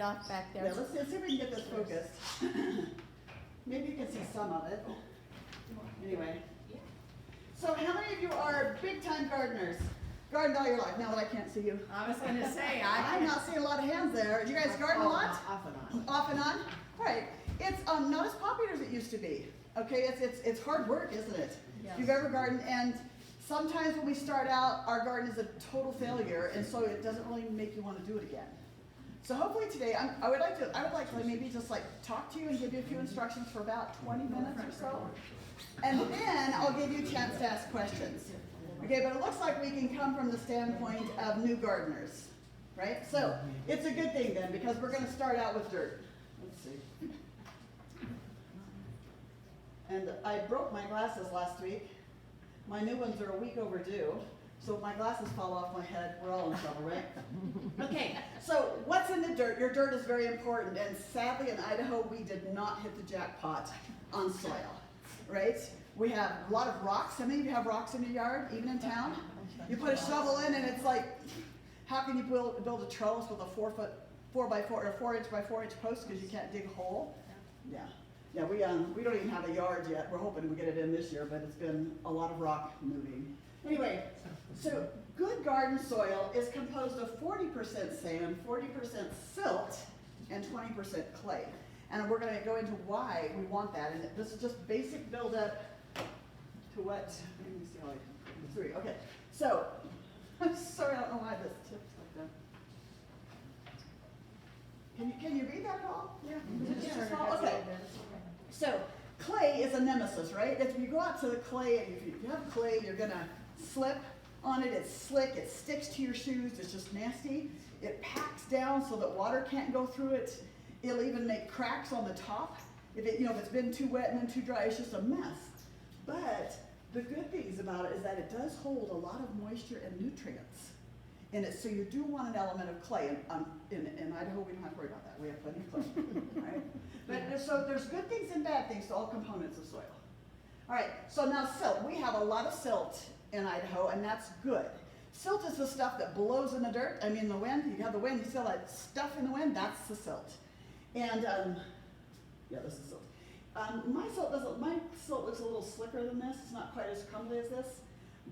off back there. Yeah, let's see if we can get this focused. Maybe you can see some of it. Anyway. So how many of you are big-time gardeners? Gardened all your life, now that I can't see you. I was going to say, I'm not seeing a lot of hands there. Do you guys garden a lot? Off and on. Off and on? All right. It's not as popular as it used to be. Okay, it's hard work, isn't it? Yes. If you've ever gardened, and sometimes when we start out, our garden is a total failure, and so it doesn't really make you want to do it again. So hopefully today, I would like to maybe just like talk to you and give you a few instructions for about 20 minutes or so, and then I'll give you a chance to ask questions. Okay, but it looks like we can come from the standpoint of new gardeners, right? So it's a good thing then, because we're going to start out with dirt. Let's see. And I broke my glasses last week. My new ones are a week overdue. So if my glasses fall off my head, we're all in trouble, right? Okay, so what's in the dirt? Your dirt is very important, and sadly in Idaho, we did not hit the jackpot on soil, right? We have a lot of rocks. How many of you have rocks in your yard, even in town? You put a shovel in and it's like, how can you build a trellis with a 4 by 4 or 4 inch by 4 inch post because you can't dig a hole? Yeah, we don't even have a yard yet. We're hoping we get it in this year, but it's been a lot of rock moving. Anyway, so good garden soil is composed of 40% sand, 40% silt, and 20% clay. And we're going to go into why we want that. And this is just basic build-up to what, let me see how I, 3, okay. So, I'm sorry, I don't know why this tips like that. Can you read that at all? Yeah. Okay. So, clay is a nemesis, right? If you go out to the clay, and if you have clay, you're going to slip on it. It's slick. It sticks to your shoes. It's just nasty. It packs down so that water can't go through it. It'll even make cracks on the top. If it's been too wet and then too dry, it's just a mess. But the good things about it is that it does hold a lot of moisture and nutrients in it. So you do want an element of clay. In Idaho, we don't have to worry about that. We have plenty of clay, right? But so there's good things and bad things to all components of soil. All right, so now silt. We have a lot of silt in Idaho, and that's good. Silt is the stuff that blows in the dirt. I mean, the wind, you have the wind, you feel that stuff in the wind, that's the silt. And, yeah, this is silt. My silt looks a little slicker than this. It's not quite as crumbly as this.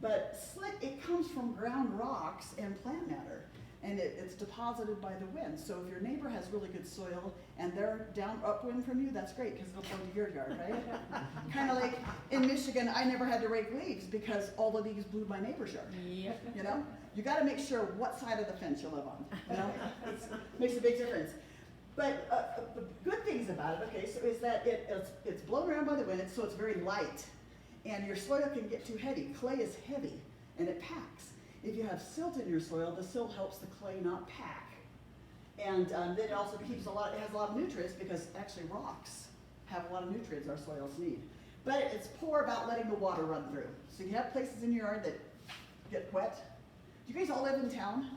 But slick, it comes from ground rocks and plant matter. And it's deposited by the wind. So if your neighbor has really good soil and they're upwind from you, that's great because it'll flow to your yard, right? Kind of like in Michigan, I never had to rake leaves because all the leaves blew my neighbor's yard. Yep. You know? You got to make sure what side of the fence you live on. You know? It makes a big difference. But the good things about it, okay, so is that it's blown around by the wind, so it's very light. And your soil can get too heavy. Clay is heavy, and it packs. If you have silt in your soil, the silt helps the clay not pack. And then it also it has a lot of nutrients because actually rocks have a lot of nutrients our soils need. But it's poor about letting the water run through. So you have places in your yard that get wet. Do you guys all live in town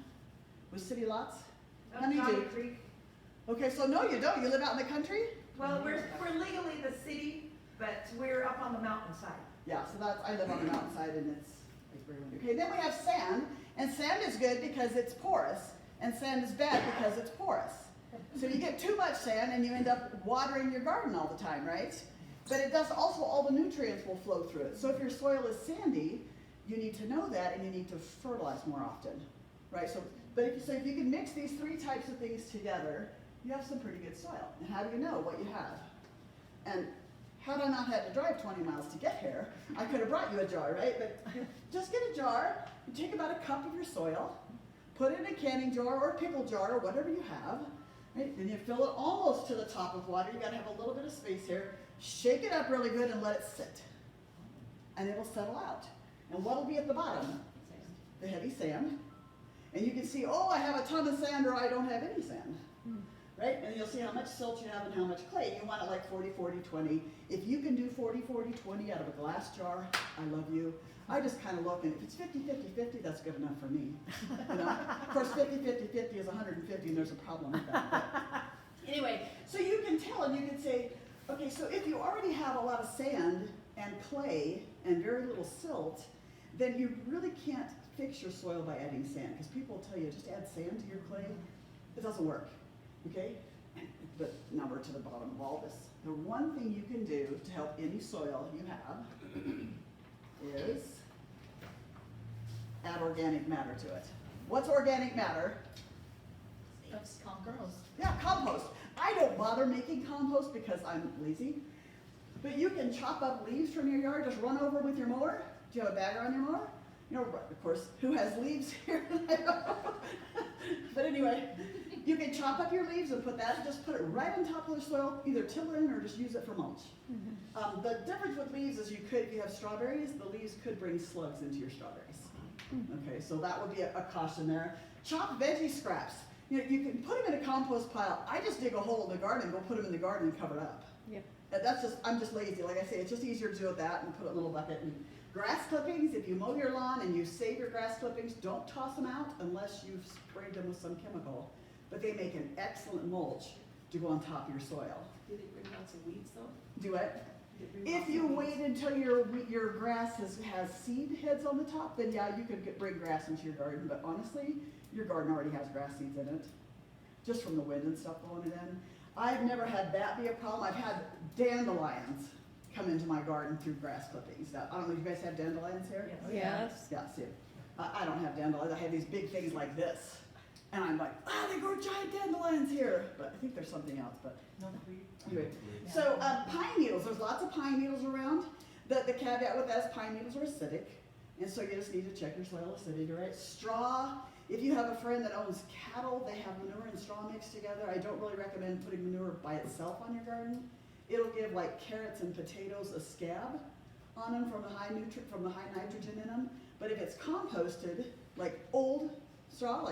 with city lots? How many do? Creek. Okay, so no, you don't. You live out in the country? Well, we're legally the city, but we're up on the mountainside. Yeah, so I live on the mountainside and it's like very windy. Okay, then we have sand, and sand is good because it's porous, and sand is bad because it's porous. So you get too much sand and you end up watering your garden all the time, right? But it does also, all the nutrients will flow through it. So if your soil is sandy, you need to know that and you need to fertilize more often, right? So if you can mix these 3 types of things together, you have some pretty good soil. And how do you know what you have? And had I not had to drive 20 miles to get here, I could have brought you a jar, right? But just get a jar, you take about a cup of your soil, put it in a canning jar or a pickle jar or whatever you have, right? Then you fill it almost to the top of water. You gotta have a little bit of space here. Shake it up really good and let it sit. And it'll settle out. And what'll be at the bottom? The heavy sand. And you can see, oh, I have a ton of sand or I don't have any sand. Right? And you'll see how much silt you have and how much clay. You want it like 40, 40, 20. If you can do 40, 40, 20 out of a glass jar, I love you. I just kind of look, and if it's 50, 50, 50, that's good enough for me. You know? Of course, 50, 50, 50 is 150, and there's a problem with that. But anyway, so you can tell, and you can say, okay, so if you already have a lot of sand and clay and very little silt, then you really can't fix your soil by adding sand. Because people will tell you, just add sand to your clay. It doesn't work. okay? But now we're to the bottom of all this. The one thing you can do to help any soil you have is add organic matter to it. What's organic matter? That's compost. Yeah, compost. I don't bother making compost because I'm lazy. But you can chop up leaves from your yard, just run over with your mower. Do you have a bagger on your mower? You know, of course, who has leaves here? But anyway, you can chop up your leaves and just put it right on top of the soil, either till in or just use it for mulch. The difference with leaves is if you have strawberries, the leaves could bring slugs into your strawberries. Okay, so that would be a caution there. Chop veggie scraps. You know, you can put them in a compost pile. I just dig a hole in the garden and go put them in the garden and cover it up. Yep. I'm just lazy. Like I say, it's just easier to do with that and put it in a little bucket. And grass clippings, if you mow your lawn and you save your grass clippings, don't toss them out unless you've sprayed them with some chemical. But they make an excellent mulch to go on top of your soil. Did it bring lots of weeds though? Do it. Did it bring If lots of you weeds? wait until your grass has seed heads on the top, then yeah, you could bring grass into your garden. But honestly, your garden already has grass seeds in it, just from the wind and stuff blowing it in. I've never had that be a problem. I've had dandelions come into my garden through grass clippings. Now, I don't know if you guys have dandelions here? Yes. Yes. Yeah, see, I don't have dandelions. I have these big things like this. And I'm like, they grow giant dandelions here. But I think there's something else, but No, we, anyway. So pine needles, there's lots of pine needles around. The caveat with that is pine needles are acidic. And so you just need to check your soil acidity, right? Straw, if you have a friend that owns cattle, they have manure and straw mixed together. I don't really recommend putting manure by itself on your garden. It'll give like carrots and potatoes a scab on them from the high nitrogen in them. But if it's composted, like old straw,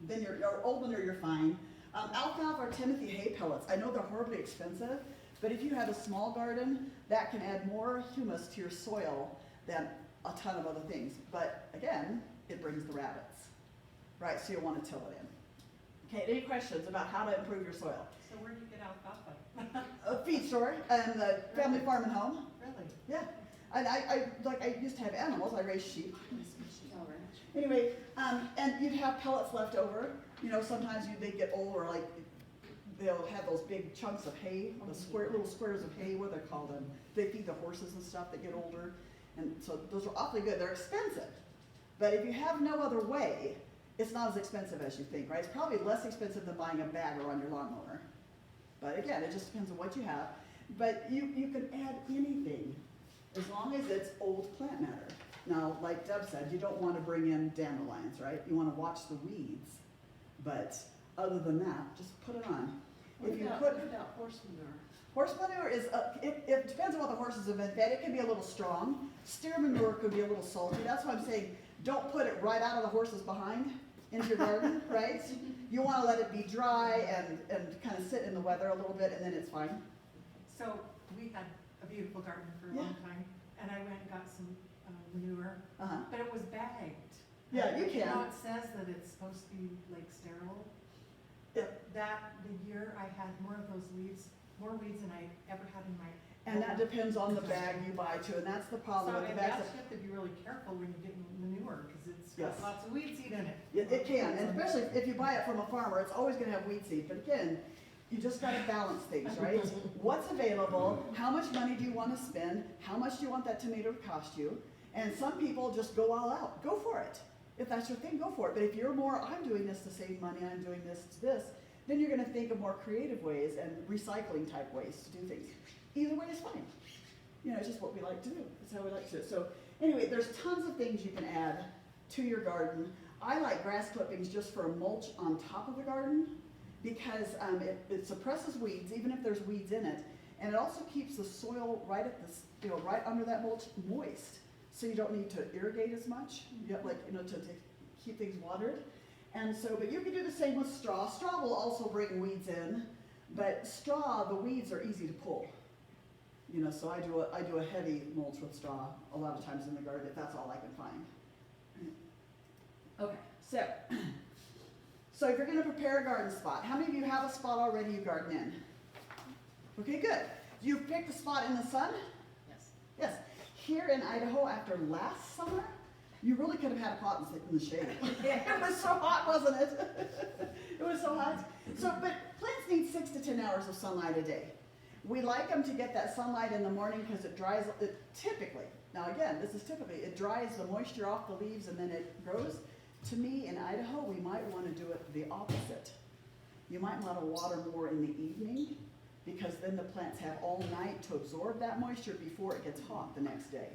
then or old manure, you're fine. Alfalfa or Timothy hay pellets. I know they're horribly expensive, but if you have a small garden, that can add more humus to your soil than a ton of other things. But again, it brings the rabbits, right? So you'll want to till it in. Okay, any questions about how to improve your soil? so where do you get alfalfa? A feed store and the family farm and home. Really? Yeah. And I used to have animals. I raised sheep. Anyway, and you'd have pellets left over. You know, sometimes they get old, or like they'll have those big chunks of hay, the little squares of hay, what they're called. They feed the horses and stuff that get older, and so those are awfully good. They're expensive, but if you have no other way, it's not as expensive as you think, right? It's probably less expensive than buying a bagger on your lawnmower. But again, it just depends on what you have. But you can add anything as long as it's old plant matter. Now, like Deb said, you don't want to bring in dandelions, right? You want to watch the weeds. But other than that, just put it on. What about horse manure? Horse manure is, it depends on what the horses have been fed. It can be a little strong. Steer manure could be a little salty. That's why I'm saying don't put it right out of the horse's behind into your garden, right? You want to let it be dry and kind of sit in the weather a little bit, and then it's fine. So we had a beautiful garden for a long time, and I went and got some manure, but it was bagged. Yeah, you You can. know, it says that it's supposed to be like sterile. Yeah. The year I had more of those weeds, more weeds than I ever had in my. And that depends on the bag you buy too, and that's the problem So with the and bags. that's, you have to be really careful when you get manure, because it's Yes. got lots of weed seed in it. It can, and especially if you buy it from a farmer, it's always gonna have weed seed, but again, you just gotta balance things, right? What's available, how much money do you wanna spend, how much do you want that tomato to cost you? And some people just go all out, go for it. If that's your thing, go for it. But if you're more, I'm doing this to save money, I'm doing this to this, then you're gonna think of more creative ways and recycling type ways to do things. Either way is fine. You know, it's just what we like to do. It's how we like to do it. So anyway, there's tons of things you can add to your garden. I like grass clippings just for a mulch on top of the garden because it suppresses weeds, even if there's weeds in it. And it also keeps the soil right at the, right under that mulch moist. So you don't need to irrigate as much, to keep things watered. And so, but you can do the same with straw. Straw will also bring weeds in, but straw, the weeds are easy to pull. So I do a heavy mulch with straw a lot of times in the garden if that's all I can find. Okay, so if you're gonna prepare a garden spot, how many of you have a spot already you garden in? Okay, good. You picked a spot in the sun? Yes. Yes. Here in Idaho, after last summer, you really could have had a pot and sit in the shade. It was so hot, wasn't it? It was so hot. So, but Plants need 6 to 10 hours of sunlight a day. We like them to get that sunlight in the morning because it dries, it typically, now again, this is typically, it dries the moisture off the leaves and then it grows. To me, in Idaho, we might want to do it the opposite. You might want to water more in the evening because then the plants have all night to absorb that moisture before it gets hot the next day,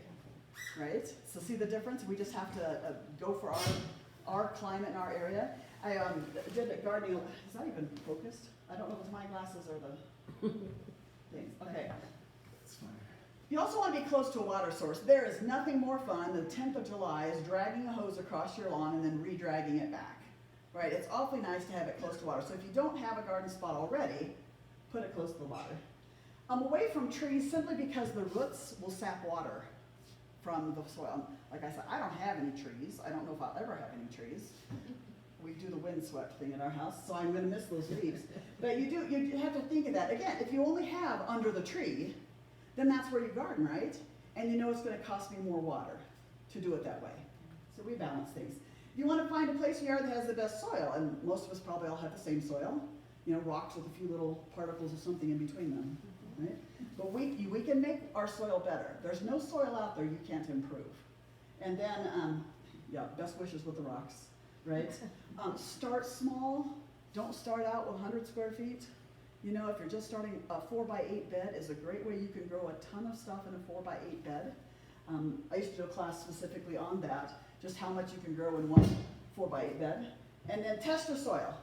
right? So see the difference? We just have to go for our climate in our area. I did a gardening, is that even focused? I don't know if it's my glasses or the things. Okay. It's fine. You also want to be close to a water source. There is nothing more fun than the 10th of July is dragging a hose across your lawn and then re-dragging it back. Right? It's awfully nice to have it close to water. So if you don't have a garden spot already, put it close to the water. Away from trees simply because the roots will sap water from the soil. Like I said, I don't have any trees. I don't know if I'll ever have any trees. We do the windswept thing in our house, so I'm going to miss those leaves. But you have to think of that. Again, if you only have under the tree, then that's where you garden, right? And you know it's going to cost me more water to do it that way. So we balance things. You want to find a place in your yard that has the best soil, and most of us probably all have the same soil. You know, rocks with a few little particles or something in between them, right? But we can make our soil better. There's no soil out there you can't improve. And then, yeah, best wishes with the rocks, right? Start small. Don't start out with 100 square feet. You know, if you're just starting, a 4x8 bed is a great way you can grow a ton of stuff in a 4x8 bed. I used to do a class specifically on that, just how much you can grow in one 4x8 bed. And then test your soil.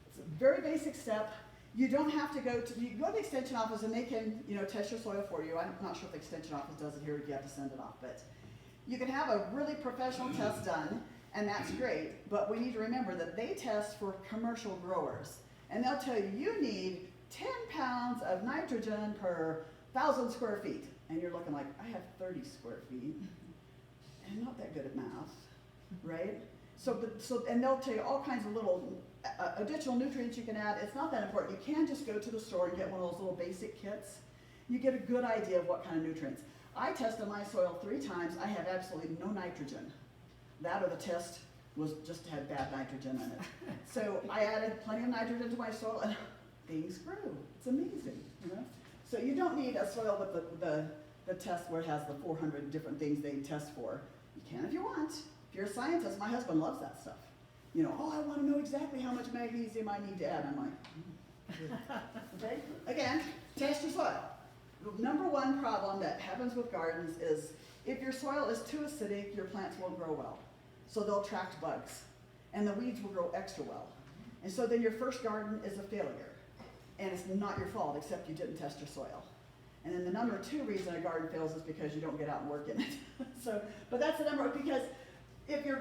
It's a very basic step. You don't have to you go to the extension office and they can, you know, test your soil for you. I'm not sure if the extension office does it here if you have to send it off, but you can have a really professional test done, and that's great, but we need to remember that they test for commercial growers. And they'll tell you, you need 10 pounds of nitrogen per 1,000 square feet. And you're looking like, I have 30 square feet. And I'm not that good at math, right? And they'll tell you all kinds of little additional nutrients you can add. It's not that important. You can just go to the store and get one of those little basic kits. You get a good idea of what kind of nutrients. I tested my soil 3 times. I have absolutely no nitrogen. That or the test was just had bad nitrogen in it. So I added plenty of nitrogen to my soil and things grew. It's amazing, you know? So you don't need a soil with the test where it has the 400 different things they test for. You can if you want. If you're a scientist, my husband loves that stuff. You know, oh, I want to know exactly how much magnesium I need to add. I'm like, okay? Again, test your soil. The number one problem that happens with gardens is if your soil is too acidic, your plants won't grow well. So they'll attract bugs, and the weeds will grow extra well. And so then your first garden is a failure, and it's not your fault except you didn't test your soil. And then the number 2 reason a garden fails is because you don't get out and work in it. But that's the number, because if your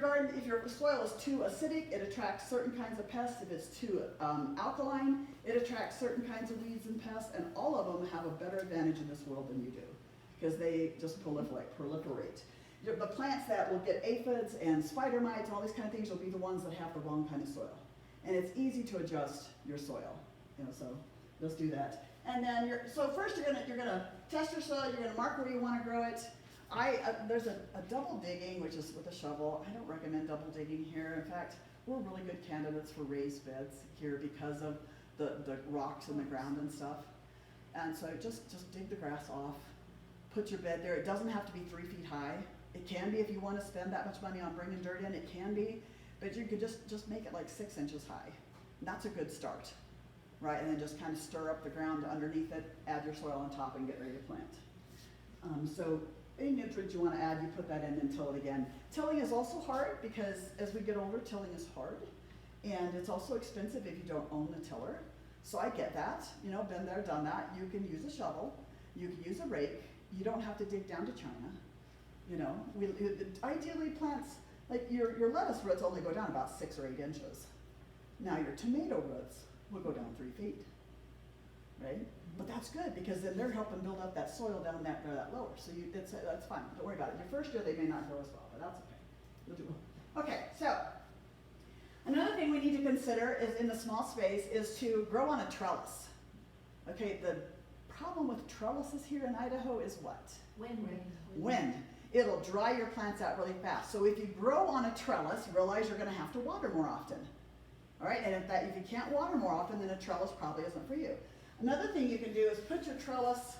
soil is too acidic, it attracts certain kinds of pests. If it's too alkaline, it attracts certain kinds of weeds and pests, and all of them have a better advantage in this world than you do, because they just proliferate. The plants that will get aphids and spider mites and all these kind of things will be the ones that have the wrong kind of soil. And it's easy to adjust your soil, you know, so let's do that. And then so first you're gonna test your soil, you're gonna mark where you want to grow it. There's a double digging, which is with a shovel. I don't recommend double digging here. In fact, we're really good candidates for raised beds here because of the rocks in the ground and stuff. And so just dig the grass off, put your bed there. It doesn't have to be 3 feet high. It can be if you want to spend that much money on bringing dirt in, it can be, but you could just make it like 6 inches high. And that's a good start, right? And then just kind of stir up the ground underneath it, add your soil on top and get ready to plant. So any nutrients you want to add, you put that in and till it again. Tilling is also hard because as we get older, tilling is hard. And it's also expensive if you don't own the tiller. So I get that, you know, been there, done that. You can use a shovel, you can use a rake. You don't have to dig down to China. You know, ideally plants, like your lettuce roots only go down about 6 or 8 inches. Now your tomato roots will go down 3 feet, right? But that's good because then they're helping build up that soil down that lower. So that's fine. Don't worry about it. Your first year they may not grow as well, but that's okay. We'll do well. Okay, so another thing we need to consider is in the small space is to grow on a trellis. Okay, the problem with trellises here in Idaho is what? Wind. It'll dry your plants out really fast. So if you grow on a trellis, realize you're going to have to water more often. All right, and if you can't water more often, then a trellis probably isn't for you. Another thing you can do is put your trellis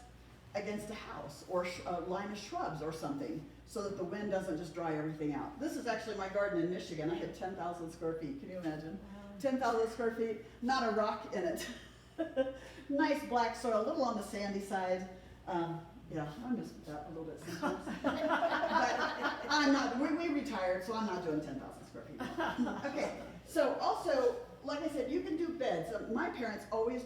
against a house or a line of shrubs or something so that the wind doesn't just dry everything out. This is actually my garden in Michigan. I had 10,000 square feet. Can you imagine? 10,000 square feet, not a rock in it. Nice black soil, a little on the sandy side. Yeah, I miss that a little bit sometimes. But I'm not, we retired, so I'm not doing 10,000 square feet. Okay, so also, like I said, you can do beds. My parents always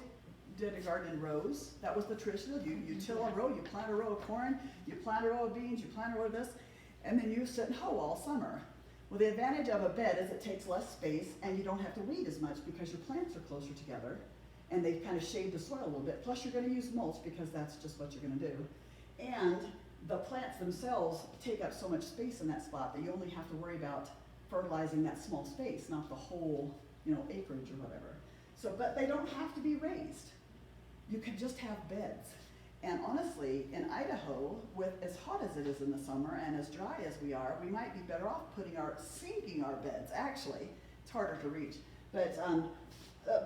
did a garden in rows. That was the traditional. You till a row, you plant a row of corn, you plant a row of beans, you plant a row of this, and then you sit and hoe all summer. Well, the advantage of a bed is it takes less space and you don't have to weed as much because your plants are closer together and they kind of shade the soil a little bit. Plus you're going to use mulch because that's just what you're going to do. And the plants themselves take up so much space in that spot that you only have to worry about fertilizing that small space, not the whole, acreage or whatever. So, but they don't have to be raised. You can just have beds. And honestly, in Idaho, with as hot as it is in the summer and as dry as we are, we might be better off sinking our beds, actually. It's harder to reach. But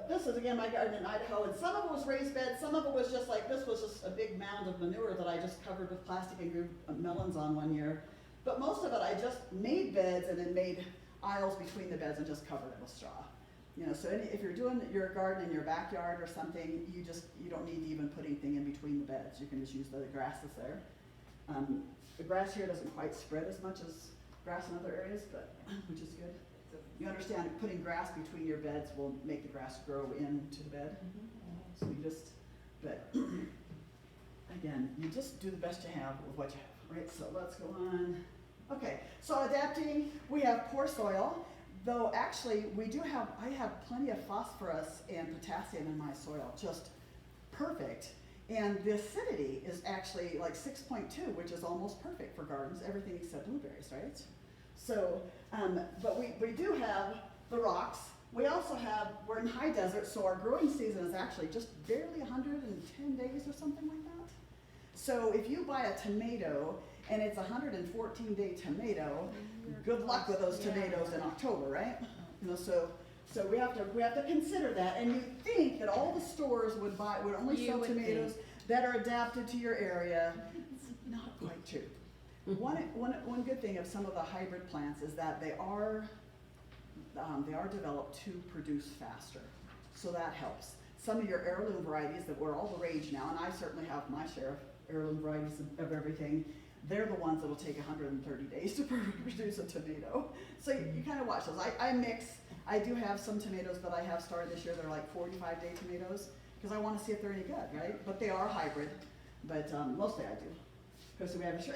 this is, again, my garden in Idaho, and some of it was raised beds, some of it was just like, this was just a big mound of manure that I just covered with plastic and grew melons on one year. But most of it, I just made beds and then made aisles between the beds and just covered it with straw. So if you're doing your garden in your backyard or something, you don't need to even put anything in between the beds. You can just use the grass that's there. The grass here doesn't quite spread as much as grass in other areas, but which is good. You understand putting grass between your beds will make the grass grow into the bed. So but again, you just do the best you have with what you have, right? So let's go on. Okay, so adapting, we have poor soil. Though actually, I have plenty of phosphorus and potassium in my soil, just perfect. And the acidity is actually like 6.2, which is almost perfect for gardens, everything except blueberries, right? So, but we do have the rocks. We also we're in high desert, so our growing season is actually just barely 110 days or something like that. So if you buy a tomato and it's a 114-day tomato, good luck with those tomatoes in October, right? So we have to consider that. And you think that all the stores would only sell tomatoes that are adapted to your area. It's not quite true. One good thing of some of the hybrid plants is that they are developed to produce faster, so that helps. Some of your heirloom varieties that were all the rage now, and I certainly have my share of heirloom varieties of everything. They're the ones that will take 130 days to produce a tomato. So you kind of watch those. I mix. I do have some tomatoes that I have started this year. They're like 45-day tomatoes because I want to see if they're any good, right? But they are hybrid. But mostly I do.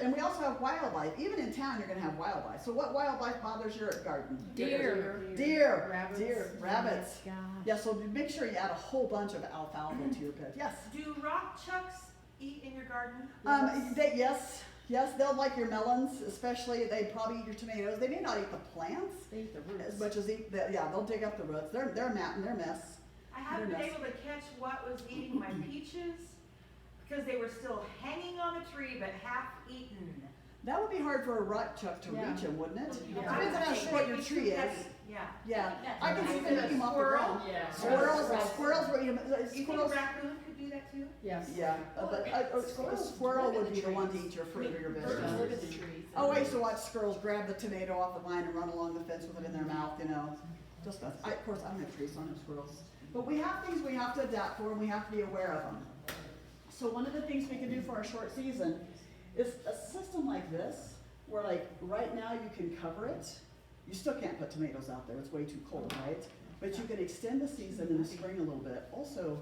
And we also have wildlife. Even in town, you're going to have wildlife. So what wildlife bothers your garden? Deer. Rabbits. Oh Yeah, so make sure you add a whole bunch of alfalfa to your pit. Yes? Do rock chucks eat in your garden? Yes, they'll like your melons, especially. They probably eat your tomatoes. They may not eat the plants They eat the roots. as much as they'll dig up the roots. They're a mess. I haven't been able to catch what was eating my peaches because they were still hanging on the tree but half eaten. That would be hard for a rock chuck to reach them, wouldn't it? Yeah. Depends on how short your tree is. Yeah. Yeah, Yeah. I can see them Yeah. eating them off the ground. Yeah. Squirrels will eat them. You think a Squirrels. raccoon could do that too? Yes. Yeah, but a squirrel would be the one to eat your fruit or your Birds live vegetables. in the trees. Oh, I used to watch squirrels grab the tomato off the vine and run along the fence with it in their mouth, Just us. Of course, I don't have trees, so I don't have squirrels. But we have things we have to adapt for and we have to be aware of them. So one of the things we can do for our short season is a system like this, where like right now you can cover it. You still can't put tomatoes out there, it's way too cold, right? But you can extend the season in the spring a little bit. Also,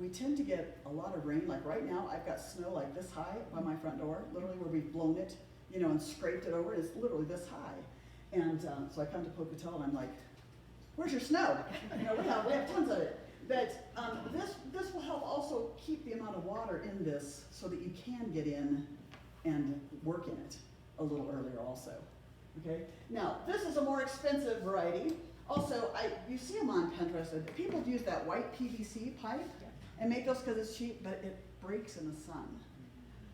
we tend to get a lot of rain, like right now I've got snow like this high by my front door, literally where we've blown it, and scraped it over, it's literally this high. And so I come to Pocatello and I'm like, where's your snow? We have tons of it. But this will help also keep the amount of water in this so that you can get in and work in it a little earlier also. Okay. Now this is a more expensive variety. Also, you see them on Pinterest. People use that white PVC pipe and make those because it's cheap, but it breaks in the sun.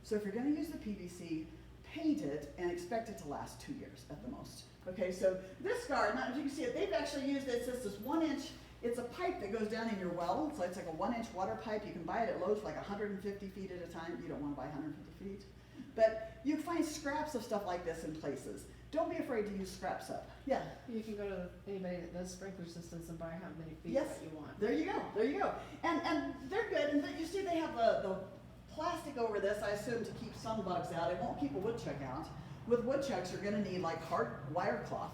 So if you're going to use the PVC, paint it and expect it to last 2 years at the most. Okay, so this garden, I don't know if you can see it, they've actually used it, it's just this 1 inch, it's a pipe that goes down in your well, so it's like a 1 inch water pipe, you can buy it at Lowe's for like 150 feet at a time, you don't wanna buy 150 feet. But you find scraps of stuff like this in places. Don't be afraid to use scraps up. Yeah, You can go to anybody that does sprinkler systems and buy how many feet Yes. that you want. there you go, there you go. And they're good, and you see they have the plastic over this, I assume to keep some bugs out, it won't keep a woodchuck out. With woodchucks, you're gonna need like hard wire cloth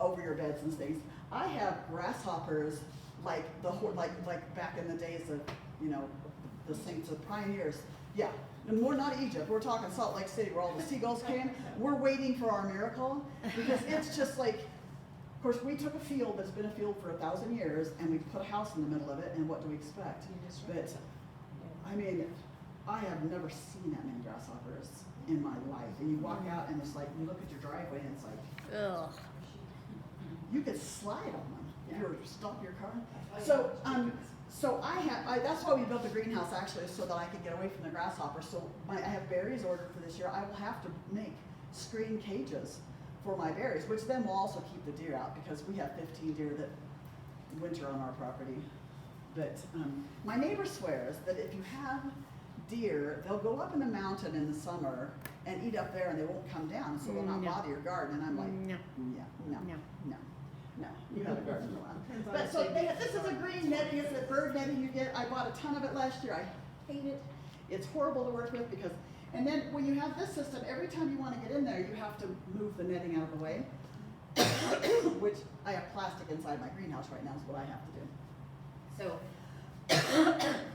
over your beds and things. I have grasshoppers like like back in the days of, you know, the saints of pioneers. Yeah, and we're not Egypt, we're talking Salt Lake City where all the seagulls came. We're waiting for our miracle because it's just like, of course, we took a field that's been a field for 1,000 years and we put a house in the middle of it, and what do we expect? But, I mean, I have never seen that many grasshoppers in my life. And you walk out and it's like, you look at your driveway and it's like, Ugh. you could slide on them if you were to stop your car. So, that's why we built the greenhouse actually, so that I could get away from the grasshoppers. So I have berries ordered for this year. I will have to make screen cages for my berries, which then will also keep the deer out because we have 15 deer that winter on our property. But my neighbor swears that if you have deer, they'll go up in the mountain in the summer and eat up there and they won't come down, so they'll not No. bother your garden. And I'm like, No. yeah, no, No. no, no, you have a garden for a while. Depends on But the so state. this is a green netting, it's a bird netting you get. I bought a ton of it last year. I hate it. It's horrible to work with because, and then when you have this system, every time you want to get in there, you have to move the netting out of the way, which I have plastic inside my greenhouse right now is what I have to do. So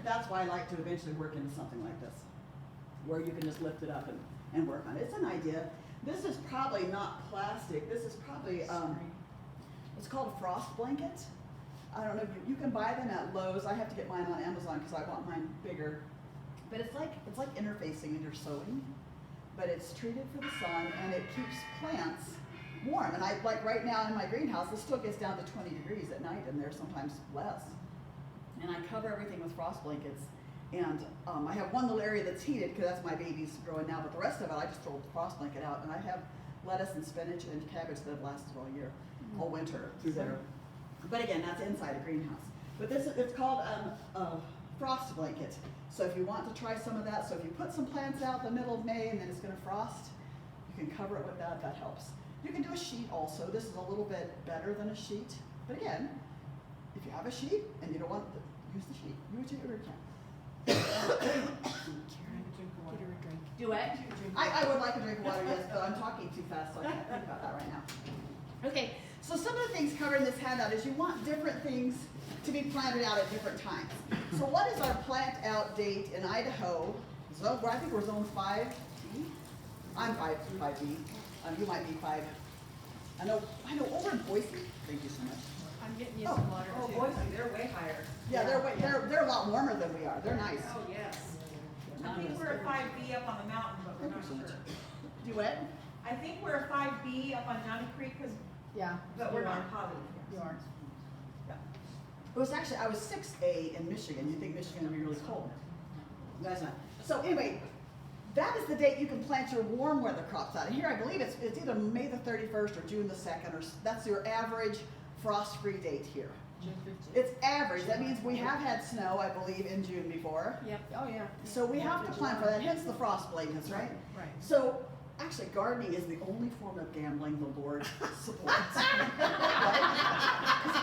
that's why I like to eventually work into something like this, where you can just lift it up and work on it. It's an idea. This is probably not plastic. This is probably, it's called a frost blanket. I don't know, you can buy them at Lowe's. I have to get mine on Amazon because I want mine bigger. But it's like interfacing and you're sewing, but it's treated for the sun and it keeps plants warm. And I, like right now in my greenhouse, it still gets down to 20 degrees at night and there's sometimes less. And I cover everything with frost blankets. And I have one little area that's heated because that's my baby's growing now, but the rest of it I just throw the frost blanket out. And I have lettuce and spinach and cabbage that have lasted all year, all winter through there. But again, that's inside a greenhouse. But this it's called a frost blanket. So if you want to try some of that, so if you put some plants out the middle of May and then it's going to frost, you can cover it with that. That helps. You can do a sheet also. This is a little bit better than a sheet. But again, if you have a sheet and you don't want to use the sheet, use it or you can. Do it? I would like a drink of water, yes, but I'm talking too fast, so I can't think about that right now. Okay, so some of the things covered in this handout is you want different things to be planted out at different times. So what is our plant out date in Idaho? So I think we're zone 5B. I'm 5B. You might be 5. I know. Over in Boise. Thank you so much. I'm getting you some water Oh, too. Boise, they're way higher. Yeah, they're a lot warmer than we are. They're nice. Oh, yes. I think we're a 5B up on the mountain, but we're not sure. Do what? I think we're a 5B up on Johnny Creek, Yeah. but we're you not are. positive. You are. It was actually, I was 6A in Michigan. You think Michigan would be really cold. That's not. So anyway, that is the date you can plant your warm weather crops out. And here I believe it's either May the 31st or June the 2nd, or that's your average frost-free date here. June 15th. It's average. That means we have had snow, I believe, in June before. Yep. Oh, yeah. So we have to plan for that, hence the frost blankets, right? Right. So, actually, gardening is the only form of gambling the Lord supports. Right?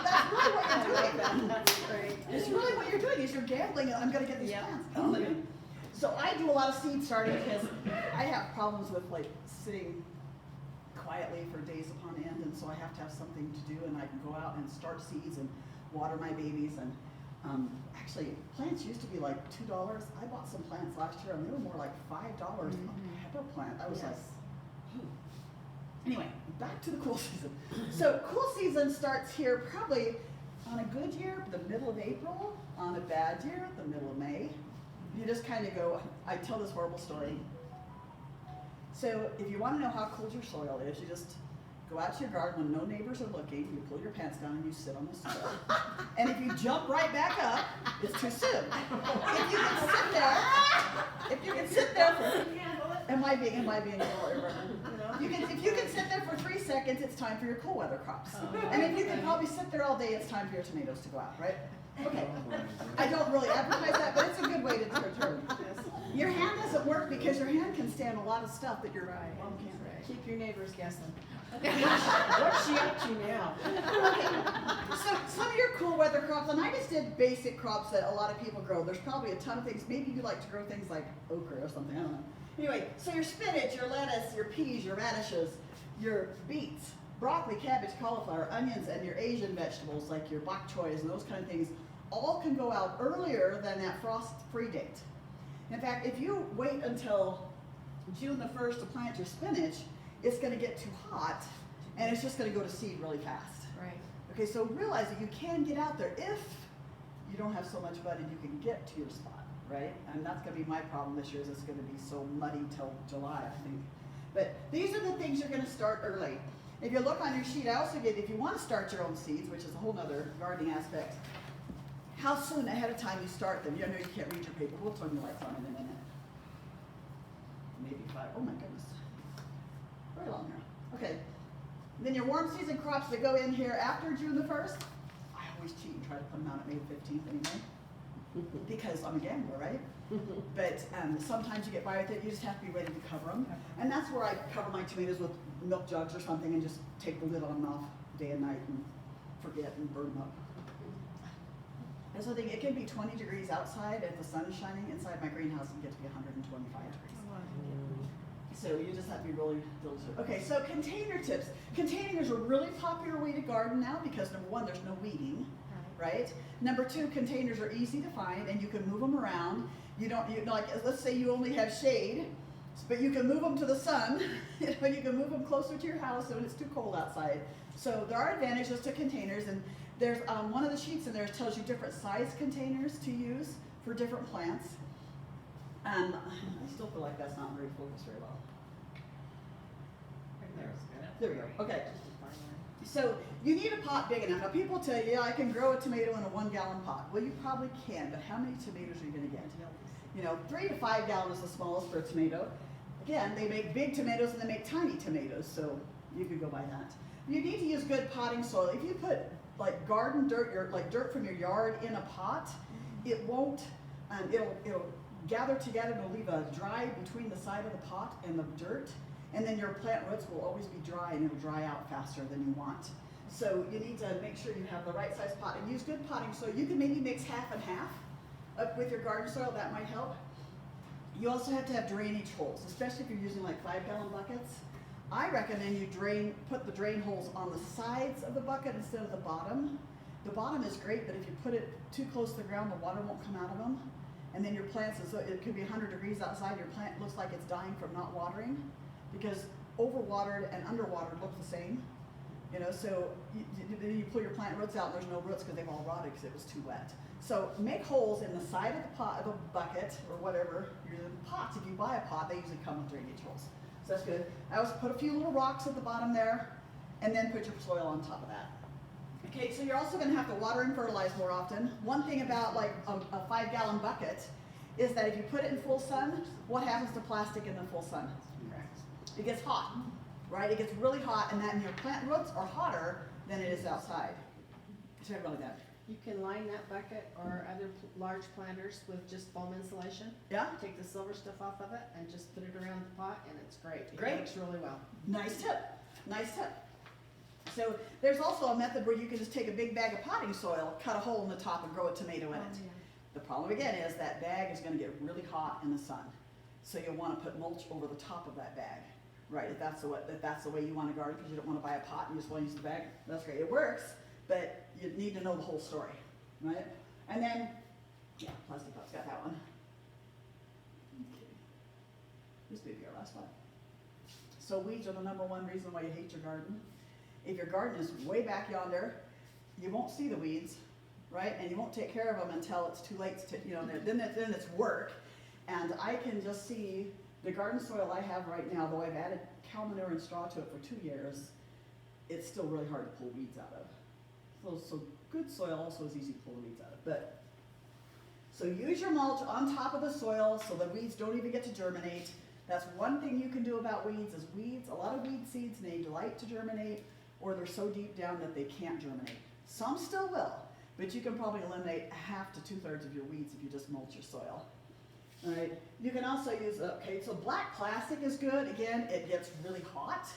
That's really what you're doing. That's great. It's really what you're doing, is you're gambling, I'm gonna get these Yep. plants. So I do a lot of seed starting because I have problems with like sitting quietly for days upon end, and so I have to have something to do, and I can go out and start seeds and water my babies. And actually, plants used to be like $2. I bought some plants last year, and they were more like $5 a pepper plant. I was like, ooh. Anyway, back to the cool season. So cool season starts here probably on a good year, the middle of April. On a bad year, the middle of May. You just kind of go, I tell this horrible story. So if you want to know how cold your soil is, you just go out to your garden when no neighbors are looking, you pull your pants down and you sit on the soil. And if you jump right back up, it's too soon. If you can sit there for, am Am I being you can, if you can sit there for 3 seconds, it's time for your cool weather crops. And if you can probably sit there all day, it's time for your tomatoes to go out, right? Okay. I don't really advertise that, but it's a good way to determine. Your hand doesn't work because your hand can stand a lot of stuff that your mom can't. Keep your neighbors guessing. What's she up to now? Okay. So some of your cool weather crops, and I just did basic crops that a lot of people grow. There's probably a ton of things. Maybe you like to grow things like okra or something, I don't know. Anyway, so your spinach, your lettuce, your peas, your radishes, your beets, broccoli, cabbage, cauliflower, onions, and your Asian vegetables like your bok choys and those kind of things all can go out earlier than that frost-free date. In fact, if you wait until June the 1st to plant your spinach, it's going to get too hot and it's just going to go to seed really fast. Right. Okay, so realize that you can get out there if you don't have so much mud and you can get to your spot, right? And that's going to be my problem this year is it's going to be so muddy till July, I think. But these are the things you're going to start early. If you look on your sheet, I also give, if you want to start your own seeds, which is a whole nother gardening aspect, how soon ahead of time you start them. You know you can't read your paper. We'll turn the lights on in a minute. Maybe 5. Oh my goodness. Very long here. Okay. Then your warm season crops that go in here after June the 1st, I always cheat and try to put them out at May 15th anyway. Because I'm a gambler, right? But sometimes you get by with it, you just have to be ready to cover them. And that's where I cover my tomatoes with milk jugs or something and just take the lid on them off day and night and forget and burn them up. That's the thing, it can be 20 degrees outside if the sun is shining. Inside my greenhouse it can get to be 125 degrees. So you just have to be really diligent. Okay, so container tips. Containers are a really popular way to garden now because number one, there's no weeding, right? Number two, containers are easy to find and you can move them around. You like, let's say you only have shade, but you can move them to the sun. You can move them closer to your house when it's too cold outside. So there are advantages to containers, and there's one of the sheets in there tells you different size containers to use for different plants. I still feel like that's not very focused very well. There we go. Okay. So you need a pot big enough. Now people tell you, yeah, I can grow a tomato in a 1-gallon pot. Well, you probably can, but how many tomatoes are you going to get? 3 to 5 gallons is the smallest for a tomato. Again, they make big tomatoes and they make tiny tomatoes, so you could go by that. You need to use good potting soil. If you put like garden dirt, like dirt from your yard in a pot, it won't, it'll gather together and it'll leave a dry between the side of the pot and the dirt. And then your plant roots will always be dry and it'll dry out faster than you want. So you need to make sure you have the right size pot and use good potting soil. You can maybe mix half and half up with your garden soil, that might help. You also have to have drainage holes, especially if you're using like 5-gallon buckets. I recommend you put the drain holes on the sides of the bucket instead of the bottom. The bottom is great, but if you put it too close to the ground, the water won't come out of them. And then your plants, it could be 100 degrees outside, your plant looks like it's dying from not watering, because overwatered and underwatered look the same. So you pull your plant roots out and there's no roots because they've all rotted because it was too wet. So make holes in the side of the pot, of a bucket, or whatever, you're using pots. If you buy a pot, they usually come with drainage holes. So that's good. I also put a few little rocks at the bottom there, and then put your soil on top of that. Okay, so you're also gonna have to water and fertilize more often. One thing about like a 5-gallon bucket is that if you put it in full sun, what happens to plastic in the full sun? It gets hot, right? It gets really hot, and your plant roots are hotter than it is outside. So I really that. You can line that bucket or other large planters with just foam insulation. Yeah? Take the silver stuff off of it and just put it around the pot and it's great. Great. It works really well. Nice tip. Nice tip. So there's also a method where you can just take a big bag of potting soil, cut a hole in the top, and grow a tomato in it. Yeah. The problem again is that bag is going to get really hot in the sun. So you'll want to put mulch over the top of that bag. Right, if that's the way you want to garden, because you don't want to buy a pot and you just want to use the bag, that's great. It works, but you need to know the whole story, right? And then, yeah, plastic pot's got that one. Okay. This may be our last one. So weeds are the #1 reason why you hate your garden. If your garden is way back yonder, you won't see the weeds, right? And you won't take care of them until it's too late to, then it's work. And I can just see the garden soil I have right now, though I've added cow manure and straw to it for 2 years, it's still really hard to pull weeds out of. So good soil also is easy to pull the weeds out of. So use your mulch on top of the soil so the weeds don't even get to germinate. That's one thing you can do about weeds is weeds, a lot of weed seeds need light to germinate, or they're so deep down that they can't germinate. Some still will, but you can probably eliminate half to 2/3 of your weeds if you just mulch your soil. All right, you can also use, okay, so black plastic is good. Again, it gets really hot,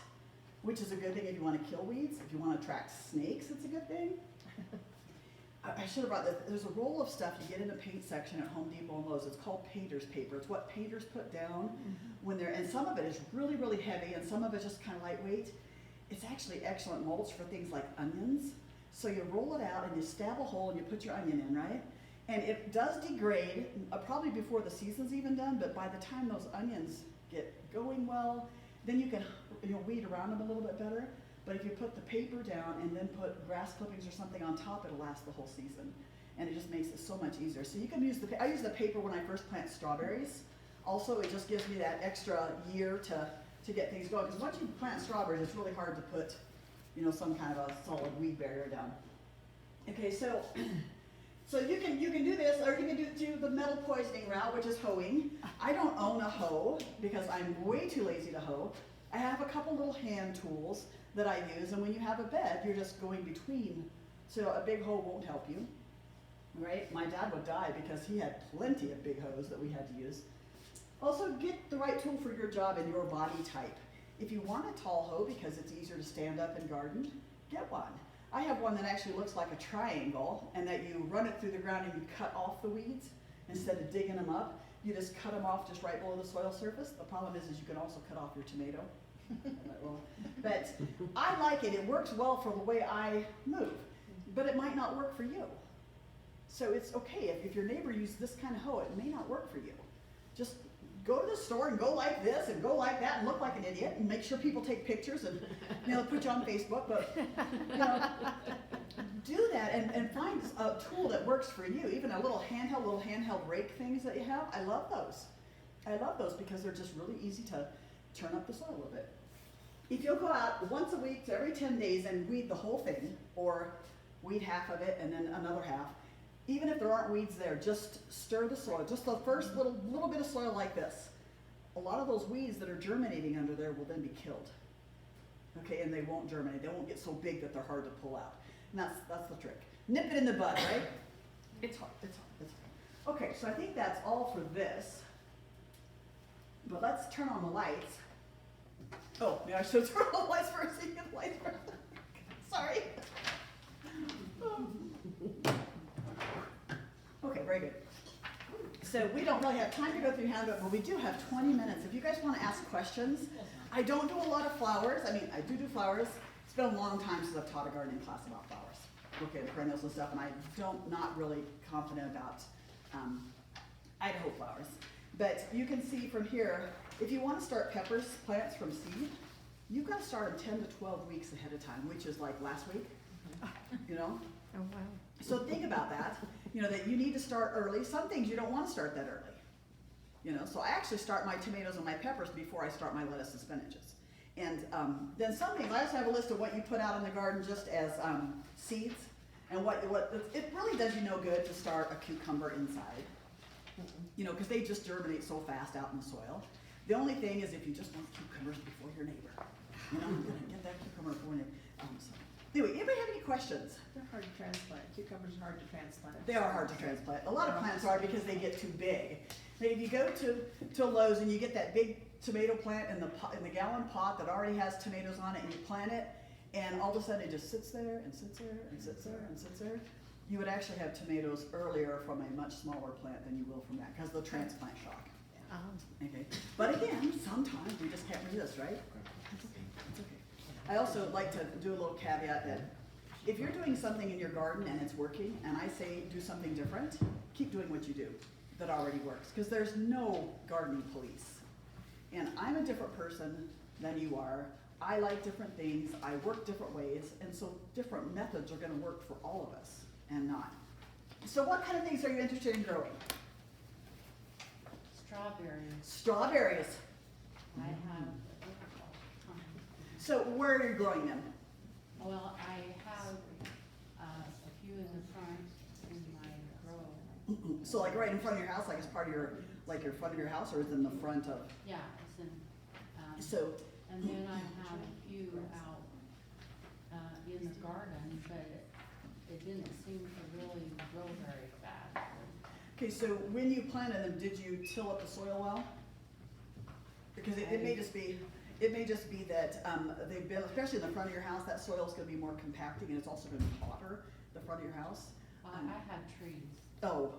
which is a good thing if you want to kill weeds. If you want to attract snakes, it's a good thing. I should have brought this. There's a roll of stuff you get in the paint section at Home Depot and Lowe's. It's called painter's paper. It's what painters put down when they're, and some of it is really, really heavy, and some of it's just kind of lightweight. It's actually excellent mulch for things like onions. So you roll it out and you stab a hole and you put your onion in, right? And it does degrade, probably before the season's even done, but by the time those onions get going well, then you can weed around them a little bit better. But if you put the paper down and then put grass clippings or something on top, it'll last the whole season. And it just makes it so much easier. So you can use I use the paper when I first plant strawberries. Also, it just gives me that extra year to get things going. Because once you plant strawberries, it's really hard to put, some kind of a solid weed barrier down. Okay, so you can do this, or you can do the metal poisoning route, which is hoeing. I don't own a hoe because I'm way too lazy to hoe. I have a couple little hand tools that I use, and when you have a bed, you're just going between, so a big hoe won't help you, right? My dad would die because he had plenty of big hoes that we had to use. Also, get the right tool for your job and your body type. If you want a tall hoe because it's easier to stand up and garden, get one. I have one that actually looks like a triangle, and that you run it through the ground and you cut off the weeds instead of digging them up. You just cut them off just right below the soil surface. The problem is you can also cut off your tomato. But I like it. It works well for the way I move, but it might not work for you. So it's okay if your neighbor used this kind of hoe, it may not work for you. Just go to the store and go like this and go like that and look like an idiot and make sure people take pictures and put you on Facebook. But do that and find a tool that works for you. Even a little handheld rake things that you have. I love those. I love those because they're just really easy to turn up the soil a little bit. If you'll go out once a week to every 10 days and weed the whole thing, or weed half of it and then another half, even if there aren't weeds there, just stir the soil. Just the first little bit of soil like this. A lot of those weeds that are germinating under there will then be killed. Okay, and they won't germinate. They won't get so big that they're hard to pull out. And that's the trick. Nip it in the bud, right? It's hard. Okay, so I think that's all for this. But let's turn on the lights. Oh, yeah, I should turn on the lights first so you get the lights first. Sorry. Okay, very good. So we don't really have time to go through handbook, but we do have 20 minutes. If you guys want to ask questions, I don't do a lot of flowers. I mean, I do flowers. It's been a long time since I've taught a gardening class about flowers. Okay, the perennials and stuff, and not really confident about Idaho flowers. But you can see from here, if you want to start peppers plants from seed, you've got to start them 10 to 12 weeks ahead of time, which is like last week, Oh, wow. So think about that, that you need to start early. Some things you don't want to start that early, So I actually start my tomatoes and my peppers before I start my lettuce and spinaches. And then some things, I also have a list of what you put out in the garden just as seeds, and what it really does you no good to start a cucumber inside. Because they just germinate so fast out in the soil. The only thing is if you just want cucumbers before your neighbor, get that cucumber before your neighbor. Anyway, anybody have any questions? They're hard to transplant. Cucumbers are hard to transplant. They are hard to transplant. A lot of plants are because they get too big. Like if you go to Lowe's and you get that big tomato plant in the gallon pot that already has tomatoes on it, and you plant it, and all of a sudden it just sits there and sits there and sits there and sits there. You would actually have tomatoes earlier from a much smaller plant than you will from that, because of the transplant shock. Okay. But again, sometimes we just can't resist, right? It's okay. It's okay. I also like to do a little caveat that if you're doing something in your garden and it's working, and I say do something different, keep doing what you do that already works, because there's no gardening police. And I'm a different person than you are. I like different things. I work different ways, and so different methods are going to work for all of us. And not. So what kind of things are you interested in growing? Strawberries. Strawberries. I have, So where are you growing them? well, I have a few in the front in my grow. So like right in front of your house, like it's part of your, like your front of your house, or is it in the front of? Yeah, it's in, So, and then I have a few out, in the garden, but it didn't seem to really grow very fast. okay, so when you planted them, did you till up the soil well? Because it may just be, that, they've been, especially in the front of your house, that soil's gonna be more compacting, and it's also gonna be hotter, the front of your house. I have trees, Oh,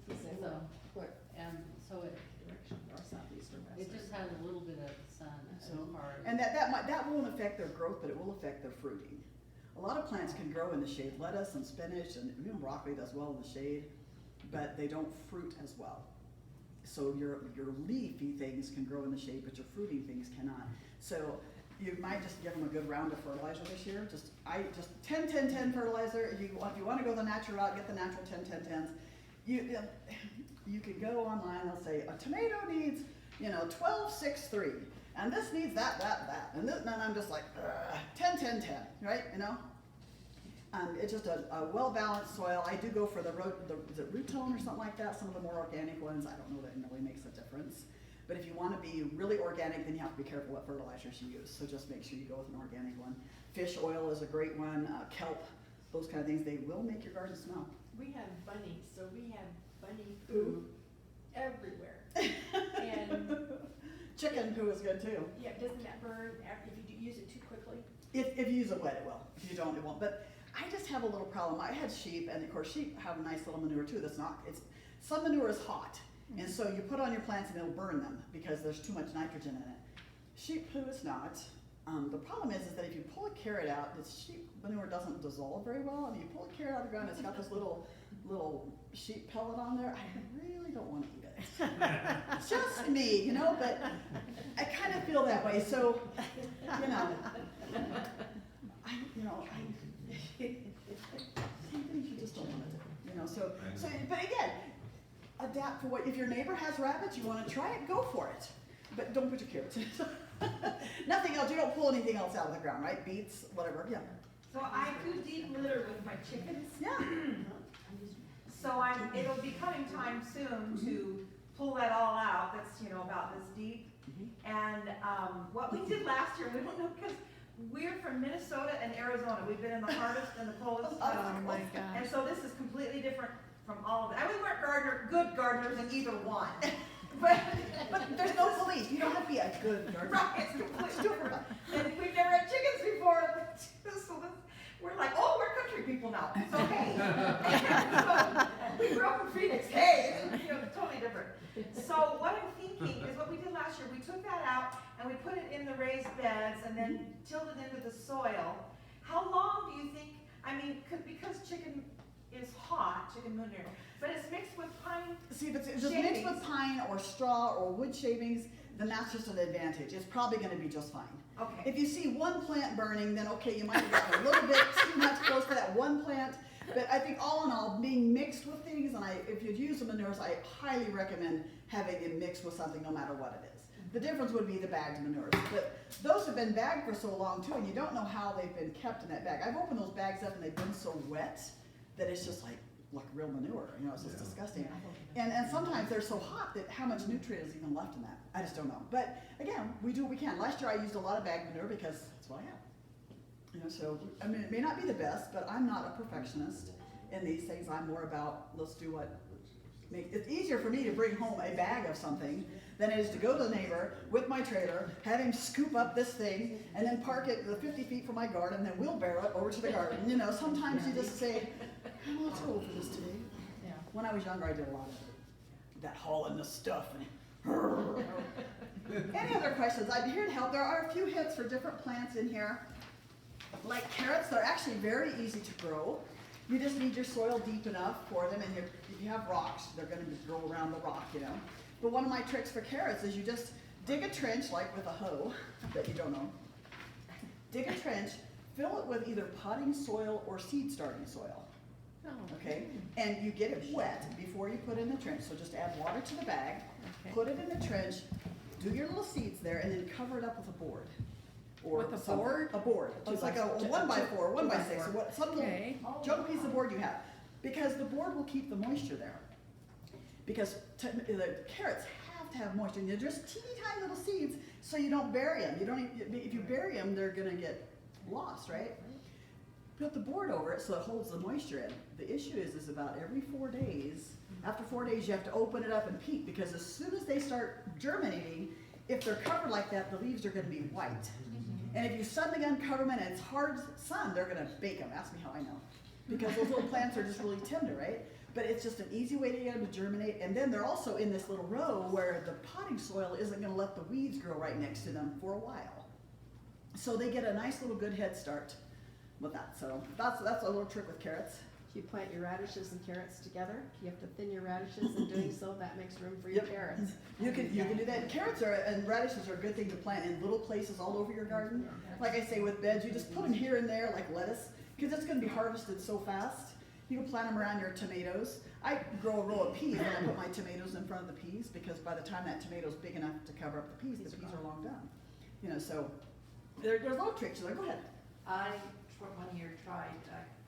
Does it say so, what and so it direction, north, southeast, or west? It just has a little bit of sun as So, far as. and that won't affect their growth, but it will affect their fruiting. A lot of plants can grow in the shade, lettuce and spinach and even broccoli does well in the shade, but they don't fruit as well. So your leafy things can grow in the shade, but your fruiting things cannot. So you might just give them a good round of fertilizer this year. Just 10-10-10 fertilizer. If you want to go the natural route, get the natural 10-10-10s. You can go online. They'll say a tomato needs 12-6-3, and this needs that, and I'm just like 10-10-10, right? It's just a well-balanced soil. I do go for is it root tone or something like that? Some of the more organic ones, I don't know that it really makes a difference. But if you want to be really organic, then you have to be careful what fertilizers you use. So just make sure you go with an organic one. Fish oil is a great one. Kelp, those kind of things, they will make your garden smell. We have bunnies, so we have bunny poo everywhere. And Chicken poo is good too. yeah, doesn't that burn if you use it too quickly? If you use it wet, it will. If you don't, it won't. But I just have a little problem. I had sheep, and of course sheep have nice little manure too. Some manure is hot, and so you put on your plants and it'll burn them because there's too much nitrogen in it. Sheep poo is not. The problem is that if you pull a carrot out, the sheep manure doesn't dissolve very well. And you pull a carrot out of the ground, it's got this little sheep pellet on there. I really don't want to eat it. Just me, but I kind of feel that way. So, some things you just don't want to do, So, but again, adapt for if your neighbor has rabbits, you want to try it, go for it. But don't put your carrots in. Nothing else, you don't pull anything else out of the ground, right? Beets, whatever, yeah. So I do deep litter with my chickens. Yeah. So it'll be coming time soon to pull that all out. That's, about this deep. And what we did last year, we don't know, because we're from Minnesota and Arizona. We've been in the hardest and the coldest. Oh my gosh. And so this is completely different from all of it. And we weren't good gardeners in either one. But There's no police, you don't have to be a good gardener. right, it's completely different. And we've never had chickens before. So we're like, oh, we're country people now. So hey. So we grew up in Phoenix. Hey, totally different. So what I'm thinking is what we did last year. We took that out and we put it in the raised beds and then tilled it into the soil. How long do you think? Because chicken is hot, chicken manure, but it's mixed with pine. See, if it's mixed with pine or straw or wood shavings, then that's just an advantage. It's probably going to be just fine. Okay. If you see one plant burning, then okay, you might have gotten a little bit too much close to that one plant. But I think all in all, being mixed with things, and if you'd use the manures, I highly recommend having it mixed with something no matter what it is. The difference would be the bagged manures. But those have been bagged for so long too, and you don't know how they've been kept in that bag. I've opened those bags up and they've been so wet that it's just like real manure, it's just disgusting. And sometimes they're so hot that how much nutrient is even left in that? I just don't know. But again, we do what we can. Last year I used a lot of bagged manure because that's what I have. So, it may not be the best, but I'm not a perfectionist in these things. I'm more about, let's do what it's easier for me to bring home a bag of something than it is to go to the neighbor with my trailer, have him scoop up this thing, and then park it 50 feet from my garden, and then wheelbarrow it over to the garden. Sometimes you just say, I'm a little too old for this today. Yeah. When I was younger, I did a lot of that hauling the stuff. Any other questions? I'm here to help. There are a few hints for different plants in here. Like carrots, they're actually very easy to grow. You just need your soil deep enough for them, and if you have rocks, they're going to grow around the rock, But one of my tricks for carrots is you just dig a trench, like with a hoe, that you don't know. Dig a trench, fill it with either potting soil or seed starting soil. Okay? And you get it wet before you put in the trench. So just add water to the bag, put it in the trench, do your little seeds there, and then cover it up with a board. Or With a something. board? A board. It's like a 1x4, 1x6, some little Okay. junk piece of board you have. Because the board will keep the moisture there. because the carrots have to have moisture, and they're just teeny tiny little seeds, so you don't bury them. You don't even, if you bury them, they're gonna get lost, right? Put the board over it so it holds the moisture in. The issue is about every 4 days, after 4 days, you have to open it up and peek, because as soon as they start germinating, if they're covered like that, the leaves are gonna be white. And if you suddenly uncover them and it's hard sun, they're gonna bake them. Ask me how I know. Because those little plants are just really tender, right? But it's just an easy way to get them to germinate. And then they're also in this little row where the potting soil isn't gonna let the weeds grow right next to them for a while. So they get a nice little good head start with that. So that's a little trick with carrots. If you plant your radishes and carrots together, you have to thin your radishes, and doing so, that makes room for your Yep. carrots. You can do that. Carrots and radishes are a good thing to plant in little places all over your garden. Like I say with beds, you just put them here and there like lettuce, because it's gonna be harvested so fast. You can plant them around your tomatoes. I grow a row of peas and I put my tomatoes in front of the peas, because by the time that tomato's big enough to cover up the peas are long done. You know, so there's little tricks. Like, go ahead. I, one year, tried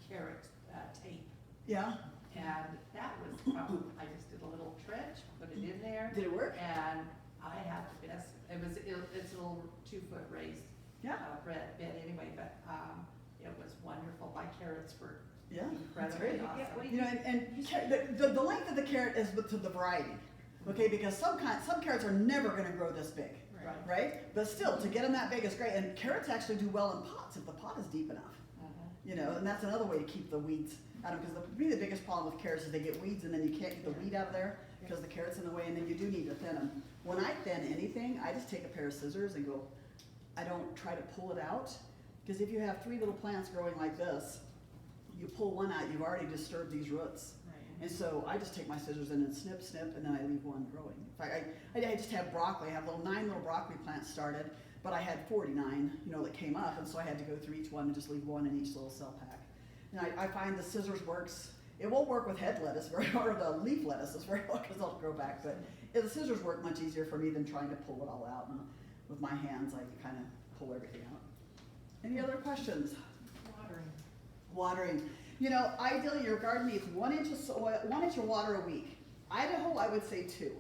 carrot tape, Yeah. and that was, I just did a little trench, put it in there, Did it work? and I had the best, it's a little 2-foot raised Yeah. bed anyway, but it was wonderful. My carrots were Yeah. That's incredibly great. awesome. You know, and the length of the carrot is to the variety. Okay, because some carrots are never gonna grow this big. Right. Right? But still, to get them that big is great. And carrots actually do well in pots if the pot is deep enough. You know, and that's another way to keep the weeds out of them. Because the biggest problem with carrots is they get weeds and then you can't get the weed out of there because the carrot's in the way, and then you do need to thin them. When I thin anything, I just take a pair of scissors and go, I don't try to pull it out. Because if you have 3 little plants growing like this, you pull one out, you've already disturbed these roots. And so I just take my scissors in and snip, and then I leave one growing. In fact, I just have broccoli. I have 9 little broccoli plants started, but I had 49, you know, that came up, and so I had to go through each one and just leave one in each little cell pack. And I find the scissors works. It won't work with head lettuce or the leaf lettuces very well, because they'll grow back, but the scissors work much easier for me than trying to pull it all out. And with my hands, I kind of pull everything out. Any other questions? Watering. You know, ideally your garden needs 1 inch of soil, 1 inch of water a week. Idaho, I would say 2.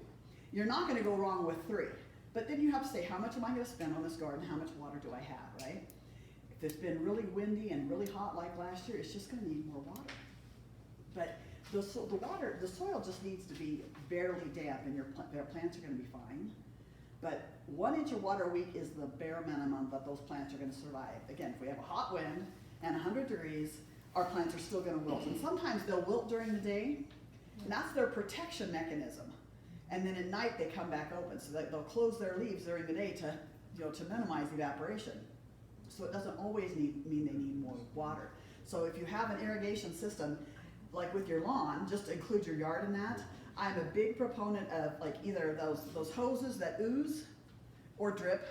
You're not gonna go wrong with 3. But then you have to say, how much am I gonna spend on this garden? How much water do I have, right? If it's been really windy and really hot like last year, it's just gonna need more water. But the soil just needs to be barely damp, and your plants are gonna be fine. But 1 inch of water a week is the bare minimum that those plants are gonna survive. Again, if we have a hot wind and 100 degrees, our plants are still gonna wilt. And sometimes they'll wilt during the day, and that's their protection mechanism. And then at night they come back open, so that they'll close their leaves during the day to minimize evaporation. So it doesn't always mean they need more water. So if you have an irrigation system, like with your lawn, just include your yard in that. I'm a big proponent of like either those hoses that ooze or drip.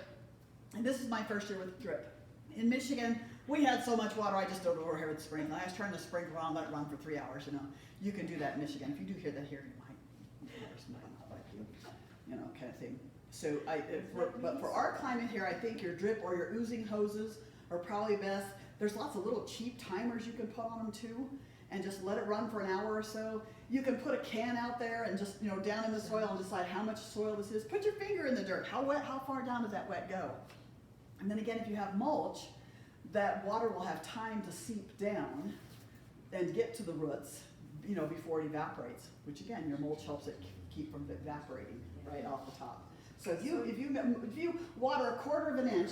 And this is my first year with drip. In Michigan, we had so much water, I just dove over here with sprinkler. I was trying to sprinkle around, let it run for 3 hours, you know. You can do that in Michigan. If you do hear that here, you might not like you know, kind of thing. So but for our climate here, I think your drip or your oozing hoses are probably best. There's lots of little cheap timers you can put on them too, and just let it run for an hour or so. You can put a can out there and just, you know, down in the soil and decide how much soil this is. Put your finger in the dirt. How far down does that wet go? And then again, if you have mulch, that water will have time to seep down and get to the roots, you know, before it evaporates, which again, your mulch helps it keep from evaporating right off the top. So if you water a 1/4 of an inch,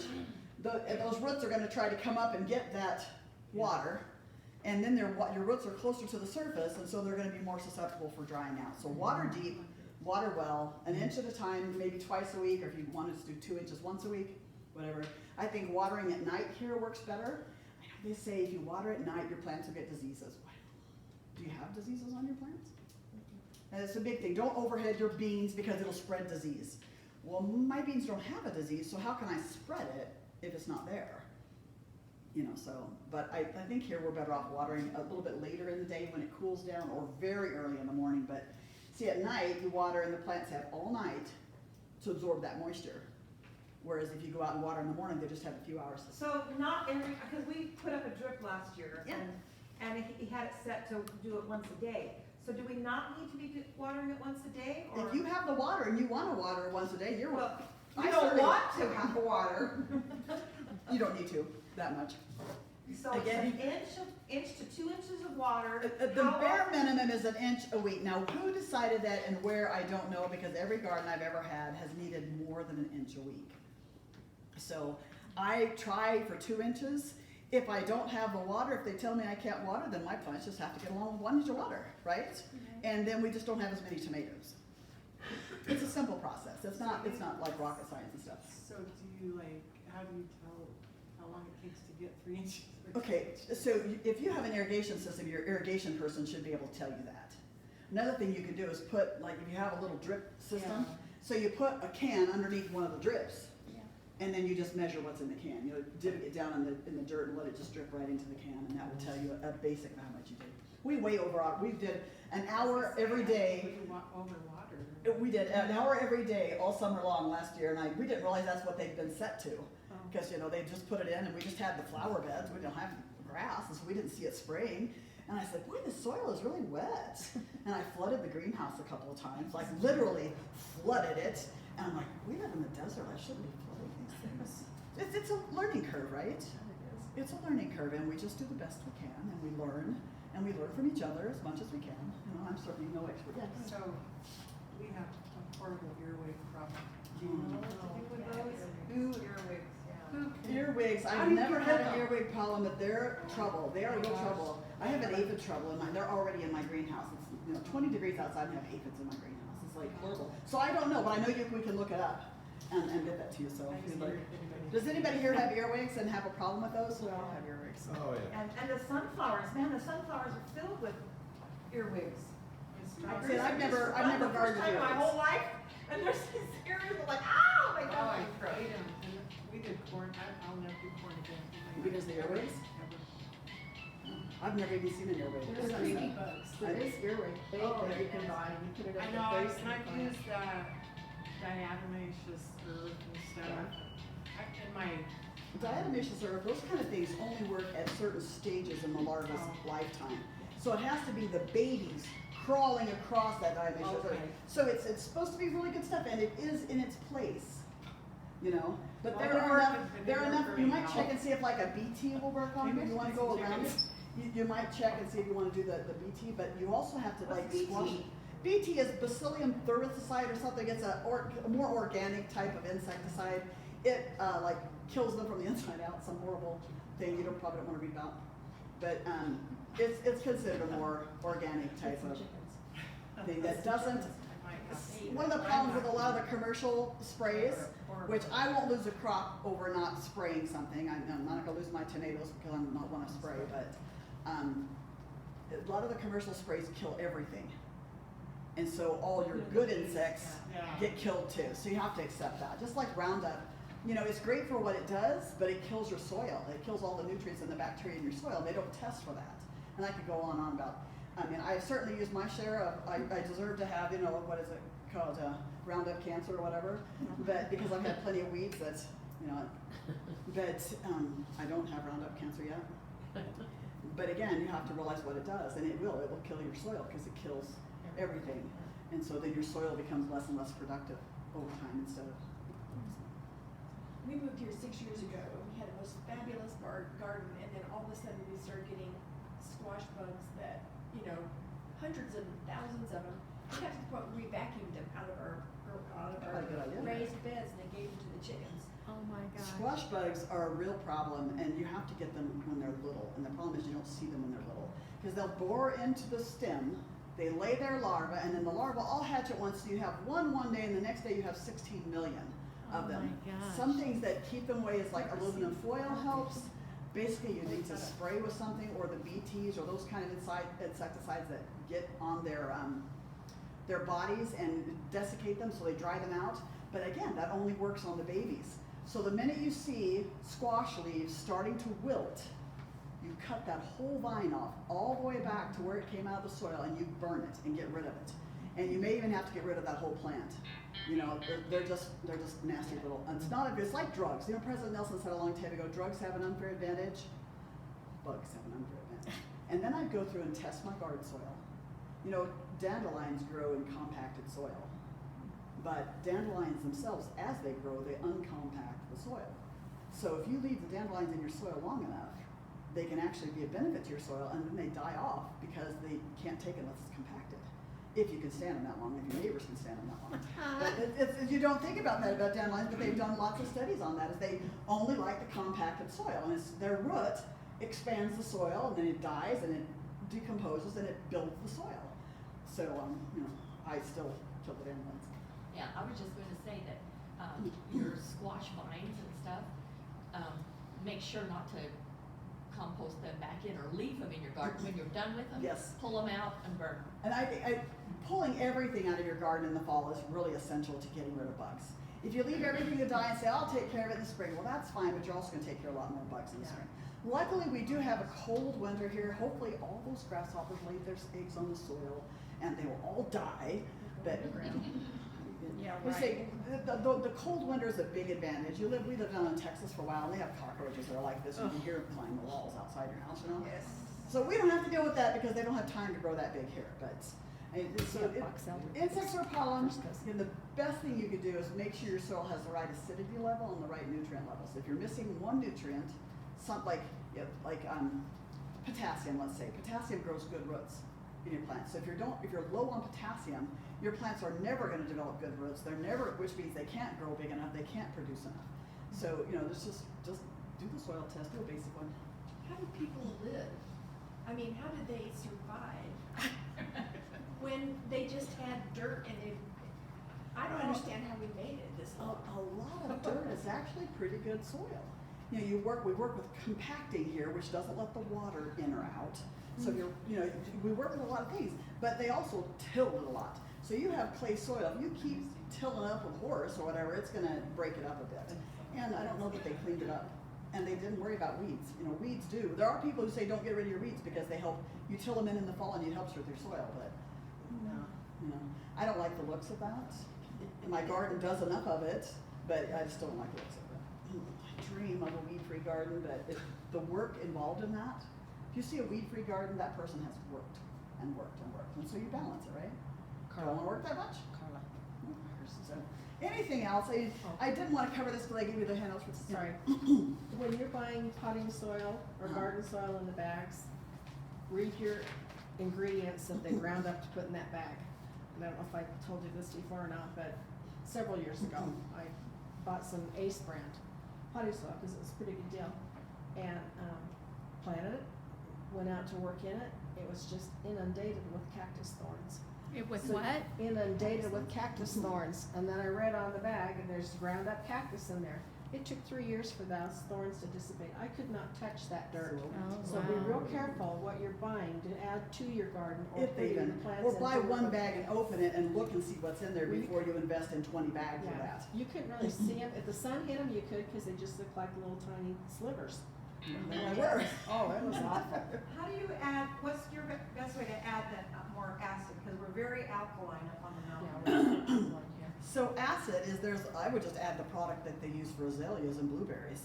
those roots are gonna try to come up and get that water, and then your roots are closer to the surface, and so they're gonna be more susceptible for drying out. So water deep, water well, 1 inch at a time, maybe twice a week, or if you wanted to do 2 inches once a week, whatever. I think watering at night here works better. I know they say if you water at night, your plants will get diseases. Do you have diseases on your plants? And it's a big thing. Don't overhead your beans because it'll spread disease. Well, my beans don't have a disease, so how can I spread it if it's not there? You know, so, but I think here we're better off watering a little bit later in the day when it cools down, or very early in the morning. But see, at night you water and the plants have all night to absorb that moisture. Whereas if you go out and water in the morning, they just have a few hours. So not every, because we put up a drip last year, Yeah. and he had it set to do it once a day. So do we not need to be watering it once a day, or? If you have the water and you wanna water it once a day, you're Well, I you don't certainly- want to have water. you don't need to, that much. So it's Again, an inch to 2 inches of water. The How bare often? minimum is an inch a week. Now, who decided that and where, I don't know, because every garden I've ever had has needed more than an inch a week. So I try for 2 inches. If I don't have the water, if they tell me I can't water, then my plants just have to get along with 1 inch of water, right? And then we just don't have as many tomatoes. It's a simple process. It's not like rocket science and stuff. So do you like, how do you tell how long it takes to get 3 inches? Okay, so if you have an irrigation system, your irrigation person should be able to tell you that. Another thing you can do is put, like if you have a little drip system, so you put a can underneath one of the drips, and then you just measure what's in the can. You know, dip it down in the dirt and let it just drip right into the can, and that will tell you a basic of how much you did. We way over, we did an hour every day. Over water. We did an hour every day all summer long last year, and we didn't realize that's what they'd been set to. Because, you know, they just put it in and we just had the flower beds, we didn't have grass, and so we didn't see it spraying. And I said, boy, the soil is really wet. And I flooded the greenhouse a couple of times, like literally flooded it. And I'm like, we live in the desert, I shouldn't be flooding these things. It's a learning curve, right? It's a learning curve, and we just do the best we can, and we learn from each other as much as we can. You know, I'm certainly no expert. Yes. So we have a horrible earwig problem. Do you know what to do with those? Earwigs, Earwigs, How I've do you never get had rid an of them? earwig problem, but they're trouble. They are real trouble. I have an aphid trouble in mine. They're already in my greenhouse. It's 20 degrees outside and I have aphids in my greenhouse. It's like horrible. So I don't know, but I know we can look it up and get that to you. So if you'd like. Does anybody here have earwigs and have a problem with those? We all have earwigs. Oh, yeah. And the sunflowers, man, the sunflowers are filled with earwigs. See, I've never gardened The first time in my earwigs. whole life, and there's these earwigs, I'm like, oh my Oh, god. I ate them. We did corn. I'll never do corn again. Because the earwigs? Never. I've never even seen an earwig. There's creepy bugs. There is earwig bait that you can buy, and you put it I in know, the base and of I've the plant. used diatomaceous earth and stuff. In my, Diatomaceous earth, those kind of things only work at certain stages in the larva's lifetime. So it has to be the babies crawling across that diatomaceous earth. Okay. So it's supposed to be really good stuff, and it is in its place, you know. But Well, there it are worked, enough. it There are didn't enough. work You very might well. check and see if like a BT will work on it. Maybe If you want to it's go check around it. it, you might check and see if you want to do the BT. But you also have to like What's BT? squash. BT is Bacillium thuricide or something. It's a more organic type of insecticide. It like kills them from the inside out. Some horrible thing you probably don't want to read about. But it's considered a more organic type of thing that doesn't. I might have. One of the problems with a lot of the commercial sprays, which I won't lose a crop over not spraying something. I'm not gonna lose my tomatoes because I'm not want to spray, but a lot of the commercial sprays kill everything. And so all your good insects Yeah. get killed too. So you have to accept that. Just like Roundup, you know, it's great for what it does, but it kills your soil. It kills all the nutrients and the bacteria in your soil. They don't test for that. And I could go on and on about. I mean, I've certainly used my share of. I deserve to have, you know, what is it called, Roundup cancer or whatever. But because I've had plenty of weeds, that's, you know. But I don't have Roundup cancer yet. But again, you have to realize what it does, and it will kill your soil because it kills everything. And so then your soil becomes less and less productive over time instead of. We moved here 6 years ago, and we had the most fabulous garden, and then all of a sudden we started getting squash bugs that, you know, hundreds and thousands of them. We got to the point where we vacuumed them out of our Good idea. raised beds and then gave them to the chickens. Oh my gosh. Squash bugs are a real problem, and you have to get them when they're little. And the problem is you don't see them when they're little because they'll bore into the stem. They lay their larvae, and then the larvae all hatch at once. So you have one day, and the next day you have 16 million of them. Oh my gosh. Some things that keep them away is like aluminum foil helps. Basically, you need to spray with something, or the BTs, or those kind of insecticides that get on their bodies and desiccate them, so they dry them out. But again, that only works on the babies. So the minute you see squash leaves starting to wilt, you cut that whole vine off all the way back to where it came out of the soil, and you burn it and get rid of it. And you may even have to get rid of that whole plant. You know, they're just nasty little. It's like drugs. You know, President Nelson said a long time ago, drugs have an unfair advantage. Bugs have an unfair advantage. And then I'd go through and test my garden soil You know, dandelions grow in compacted soil, but dandelions themselves, as they grow, they uncompact the soil. So if you leave the dandelions in your soil long enough, they can actually be a benefit to your soil, and then they die off because they can't take it unless it's compacted. If you can stand them that long, if your neighbors can stand them that long. But you don't think about that about dandelions, but they've done lots of studies on that, is they only like the compacted soil, and their root expands the soil, and then it dies, and it decomposes, and it builds the soil. So, you know, I still kill the dandelions. Yeah, I was just gonna say that, your squash vines and stuff, make sure not to compost them back in or leave them in your garden. When you're done with them, Yes. pull them out and burn them. And pulling everything out of your garden in the fall is really essential to getting rid of bugs. If you leave everything to die and say, I'll take care of it in the spring, well, that's fine, but you're also gonna take care of a lot more bugs in the spring. Luckily, we do have a cold winter here. Hopefully, all those grasshoppers laid their eggs on the soil, and they will all die, but. Yeah, We right. say, the cold winter is a big advantage. We lived down in Texas for a while, and they have cockroaches that are like this, and you can hear them climb the walls outside your house, you know? Yes. So we don't have to deal with that because they don't have time to grow that big here, but, insects or pollen, and the best thing you could do is make sure your soil has the right acidity level and the right nutrient levels. If you're missing one nutrient, potassium, let's say, potassium grows good roots in your plants. So if you're low on potassium, your plants are never gonna develop good roots. Which means they can't grow big enough, they can't produce enough. So, you know, just do the soil test, do a basic one. How do people live? I mean, how did they survive when they just had dirt and I don't understand how we made it this A long. lot of dirt is actually pretty good soil. You know, we work with compacting here, which doesn't let the water in or out. So we work with a lot of things, but they also till it a lot. So you have clay soil. If you keep tilling up with horse or whatever, it's gonna break it up a bit. And I don't know that they cleaned it up. And they didn't worry about weeds. You know, weeds do. There are people who say don't get rid of your weeds because they help. You till them in the fall and it helps with your soil, but you know, I don't like the looks of that. My garden does enough of it, but I just don't like the looks of it. I dream of a weed-free garden, but the work involved in that, if you see a weed-free garden, that person has worked and worked and worked. And so you balance it, right? Don't want to work that much? Carla. So, anything else? I didn't want to cover this because I gave you the handouts for. Sorry. When you're buying potting soil or garden soil in the bags, read your ingredients that they ground up to put in that bag. And I don't know if I told you this before or not, but several years ago, I bought some Ace brand potting soil because it was a pretty good deal. And planted it, went out to work in it. It was just inundated with cactus thorns. It was So what? inundated with cactus thorns, and then I read on the bag, and there's ground up cactus in there. It took 3 years for those thorns to dissipate. I could not touch that dirt. Oh, So be wow. real careful what you're buying to add to your garden or If put in even, the plants. or in buy for one your- bag and open it and look and see what's in there We- before you invest in 20 bags of Yeah, that. you couldn't really see them. If the sun hit them, you could, because they just looked like little tiny slivers. They were. Oh, it was awful. How do you add, what's your best way to add that more acid? Because we're very alkaline up on the Yeah, mountain. we're like here. So acid I would just add the product that they use for azaleas and blueberries.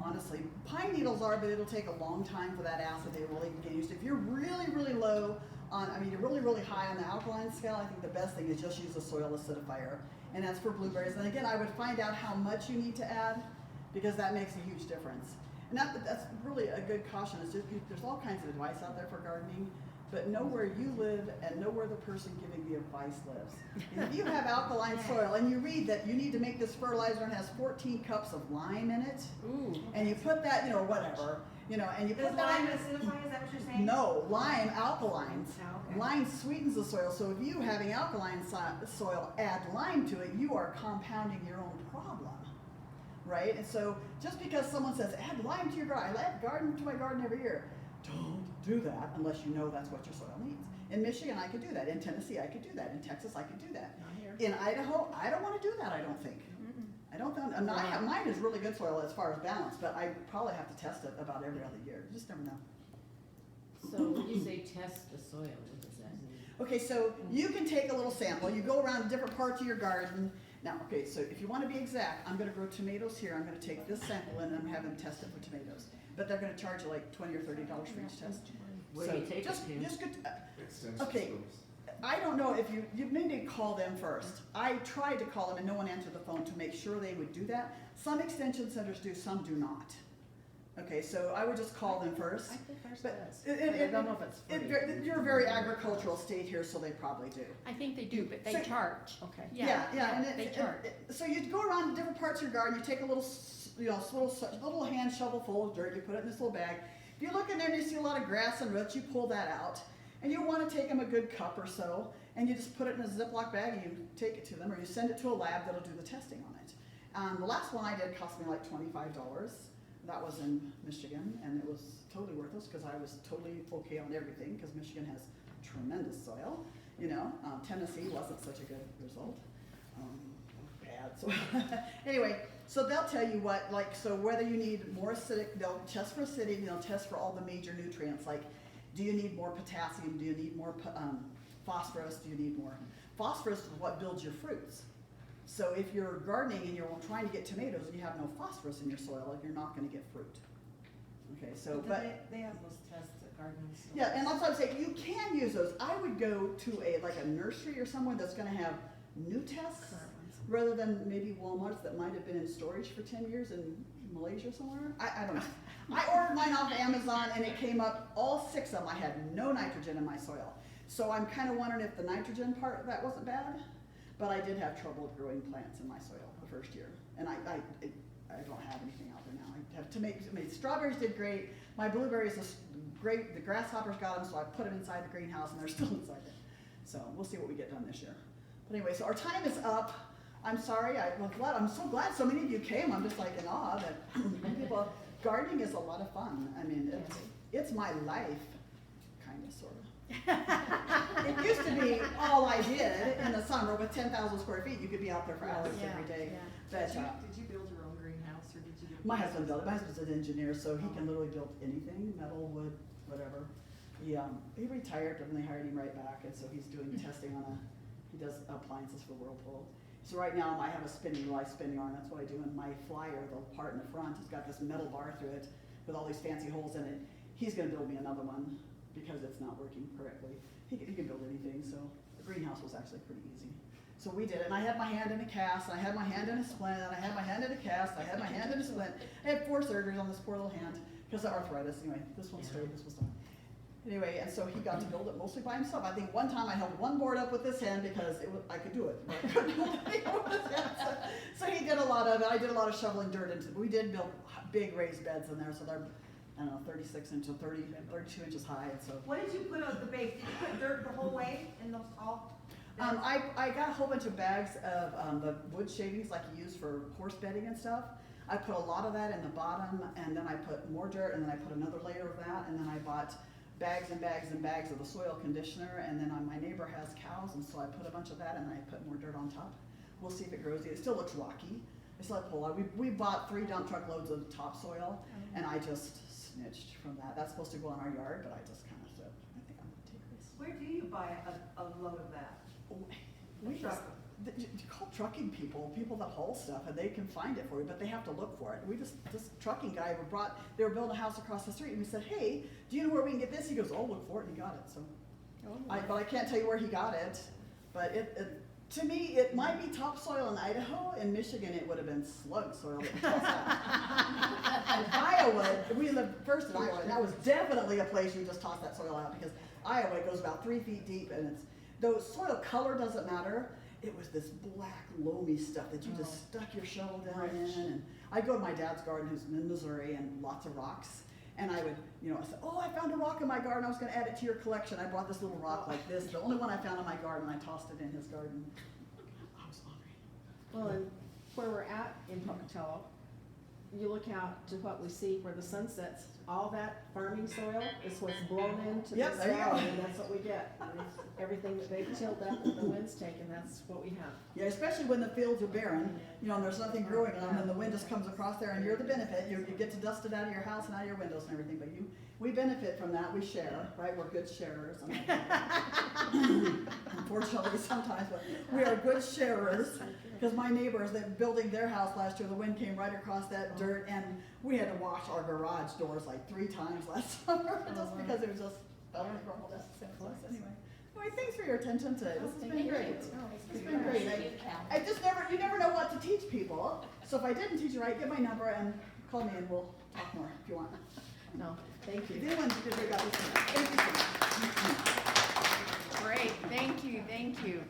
Honestly, pine needles are, but it'll take a long time for that acid to really get used. If you're really, really low on, you're really, really high on the alkaline scale, I think the best thing is just use a soil acidifier. And that's for blueberries. And again, I would find out how much you need to add because that makes a huge difference. And that's really a good caution. It's just, there's all kinds of advice out there for gardening, but know where you live and know where the person giving the advice lives. And if you have alkaline soil and you read that you need to make this fertilizer and has 14 cups of lime in it, Ooh. and you put that, whatever, and you Does put that lime on. acidify, is that what you're saying? No, lime alkalines. Oh, okay. Lime sweetens the soil, so if you having alkaline soil add lime to it, you are compounding your own problem, right? And so just because someone says add lime to your garden, I add garden to my garden every year, don't do that unless you know that's what your soil needs. In Michigan, I could do that. In Tennessee, I could do that. In Texas, I could do that. Not here. In Idaho, I don't want to do that. I don't think. I don't think. Mine is really good soil as far as balance, but I probably have to test it about every other year. You just never know. So when you say test the soil, what does that mean? Okay, so you can take a little sample. You go around different parts of your garden. Now, okay, so if you want to be exact, I'm going to grow tomatoes here. I'm going to take this sample in and I'm having them test it for tomatoes. But they're going to charge you like $20 or $30 for each test. Where So do you take just, it to? Just good, Extension okay. scopes. I don't know if you may need to call them first. I tried to call them and no one answered the phone to make sure they would do that. Some extension centers do, some do not. Okay, so I would just call them first. I think ours But does. it- But I don't know if it's free. You're a very agricultural state here, so they probably do. I think they do, but they So- charge. Okay. Yeah, and they charge. so you go around to different parts of your garden, you take a little, little hand shovel full of dirt, you put it in this little bag. If you look in there and you see a lot of grass and roots, you pull that out. And you want to take them a good cup or so, and you just put it in a Ziploc bag and you take it to them, or you send it to a lab that'll do the testing on it. The last one I did cost me like $25. That was in Michigan, and it was totally worthless because I was totally okay on everything because Michigan has tremendous soil. Tennessee wasn't such a good result. Bad soil. Anyway, so they'll tell you what, so whether you need more acidic, they'll test for acidity, they'll test for all the major nutrients, like do you need more potassium, do you need more phosphorus, do you need more? Phosphorus is what builds your fruits. So if you're gardening and you're trying to get tomatoes and you have no phosphorus in your soil, you're not going to get fruit. Okay, so They have those tests at gardening stores. yeah, and that's what I'm saying. You can use those. I would go to a nursery or somewhere that's going to have new tests Current ones. rather than maybe Walmart's that might have been in storage for 10 years in Malaysia somewhere. I don't know. I ordered mine off Amazon and it came up, all 6 of them, I had no nitrogen in my soil. So I'm kind of wondering if the nitrogen part of that wasn't bad. But I did have trouble growing plants in my soil the first year, and I don't have anything out there now. I have strawberries did great. My blueberries is great. The grasshoppers got them, so I put them inside the greenhouse, and they're still inside there. So we'll see what we get done this year. But anyway, so our time is up. I'm sorry. I'm so glad so many of you came. I'm just like in awe that people. Gardening is a lot of fun. I mean, it's my life, kind of, sort of. It used to be all I did in the summer with 10,000 square feet. You could be out there for hours every day. But, Did you build your own greenhouse, or did you get? my husband built it. My husband's an engineer, so he can literally build anything, metal, wood, whatever. He retired and they hired him right back, and so he's doing testing on he does appliances for Whirlpool. So right now I have a live spinning arm. That's what I do. And my flyer, the part in the front, has got this metal bar through it with all these fancy holes in it. He's going to build me another one because it's not working correctly. He can build anything, so the greenhouse was actually pretty easy. So we did it, and I had my hand in a cast, and I had my hand in a splint, and I had my hand in a cast, I had my hand in a splint. I had 4 surgeries on this poor little hand because of arthritis. Anyway, this one's straight, this one's not. Anyway, and so he got to build it mostly by himself. I think one time I held one board up with this hand because I could do it. But I couldn't hold anything with this hand. So he did a lot of it. I did a lot of shoveling dirt into it. We did build big raised beds in there, so they're, I don't know, 36 inches, 32 inches high, and so. What did you put on the base? Did you put dirt the whole way in those all? I got a whole bunch of bags of the wood shavings like you use for horse bedding and stuff. I put a lot of that in the bottom, and then I put more dirt, and then I put another layer of that, and then I bought bags and bags and bags of the soil conditioner, and then my neighbor has cows, and so I put a bunch of that, and I put more dirt on top. We'll see if it grows. It still looks rocky. I still have to pull out. We bought 3 dump truck loads of topsoil, and I just snitched from that. That's supposed to go on our yard, but I just kind of said, I think I'm gonna take this. Where do you buy a load of that? We just, you call trucking people that haul stuff, and they can find it for you, but they have to look for it. This trucking guy they were building a house across the street, and we said, hey, do you know where we can get this? He goes, oh, look for it, and he got it, so. But I can't tell you where he got it, but to me, it might be topsoil in Idaho. In Michigan, it would have been slug soil. And Iowa, we lived first in Iowa, and that was definitely a place you just toss that soil out, because Iowa goes about 3 feet deep, and though soil color doesn't matter, it was this black, loamy stuff that you just stuck your shovel down in. And I'd go to my dad's garden, who's in Missouri, and lots of rocks. And I would, I said, oh, I found a rock in my garden. I was going to add it to your collection. I brought this little rock like this, the only one I found in my garden. I tossed it in his garden. I was hungry. Well, and where we're at in Pocatello, you look out to what we see where the sun sets, all that farming soil is what's blown into Yep, this there you go. valley, and that's what we get. Everything that they've tilled up and the wind's taken, that's what we have. Yeah, especially when the fields are barren, and there's nothing growing on them, and the wind just comes across there, and you're the benefit. You get to dust it out of your house and out of your windows and everything, but we benefit from that. We share, right? We're good sharers. Unfortunately, sometimes, but we are good sharers. Because my neighbors that building their house last year, the wind came right across that dirt, and we had to wash our garage doors like 3 times last summer, just because it was just felt like normal. Anyway, Anyway, thanks for your attention today. This has been Thank great. you. It's been great. I just you never know what to teach people. So if I didn't teach you right, get my number and call me and we'll talk more if you want. No, thank If you. anyone did figure out this, thank you so much. Great, thank you, thank you.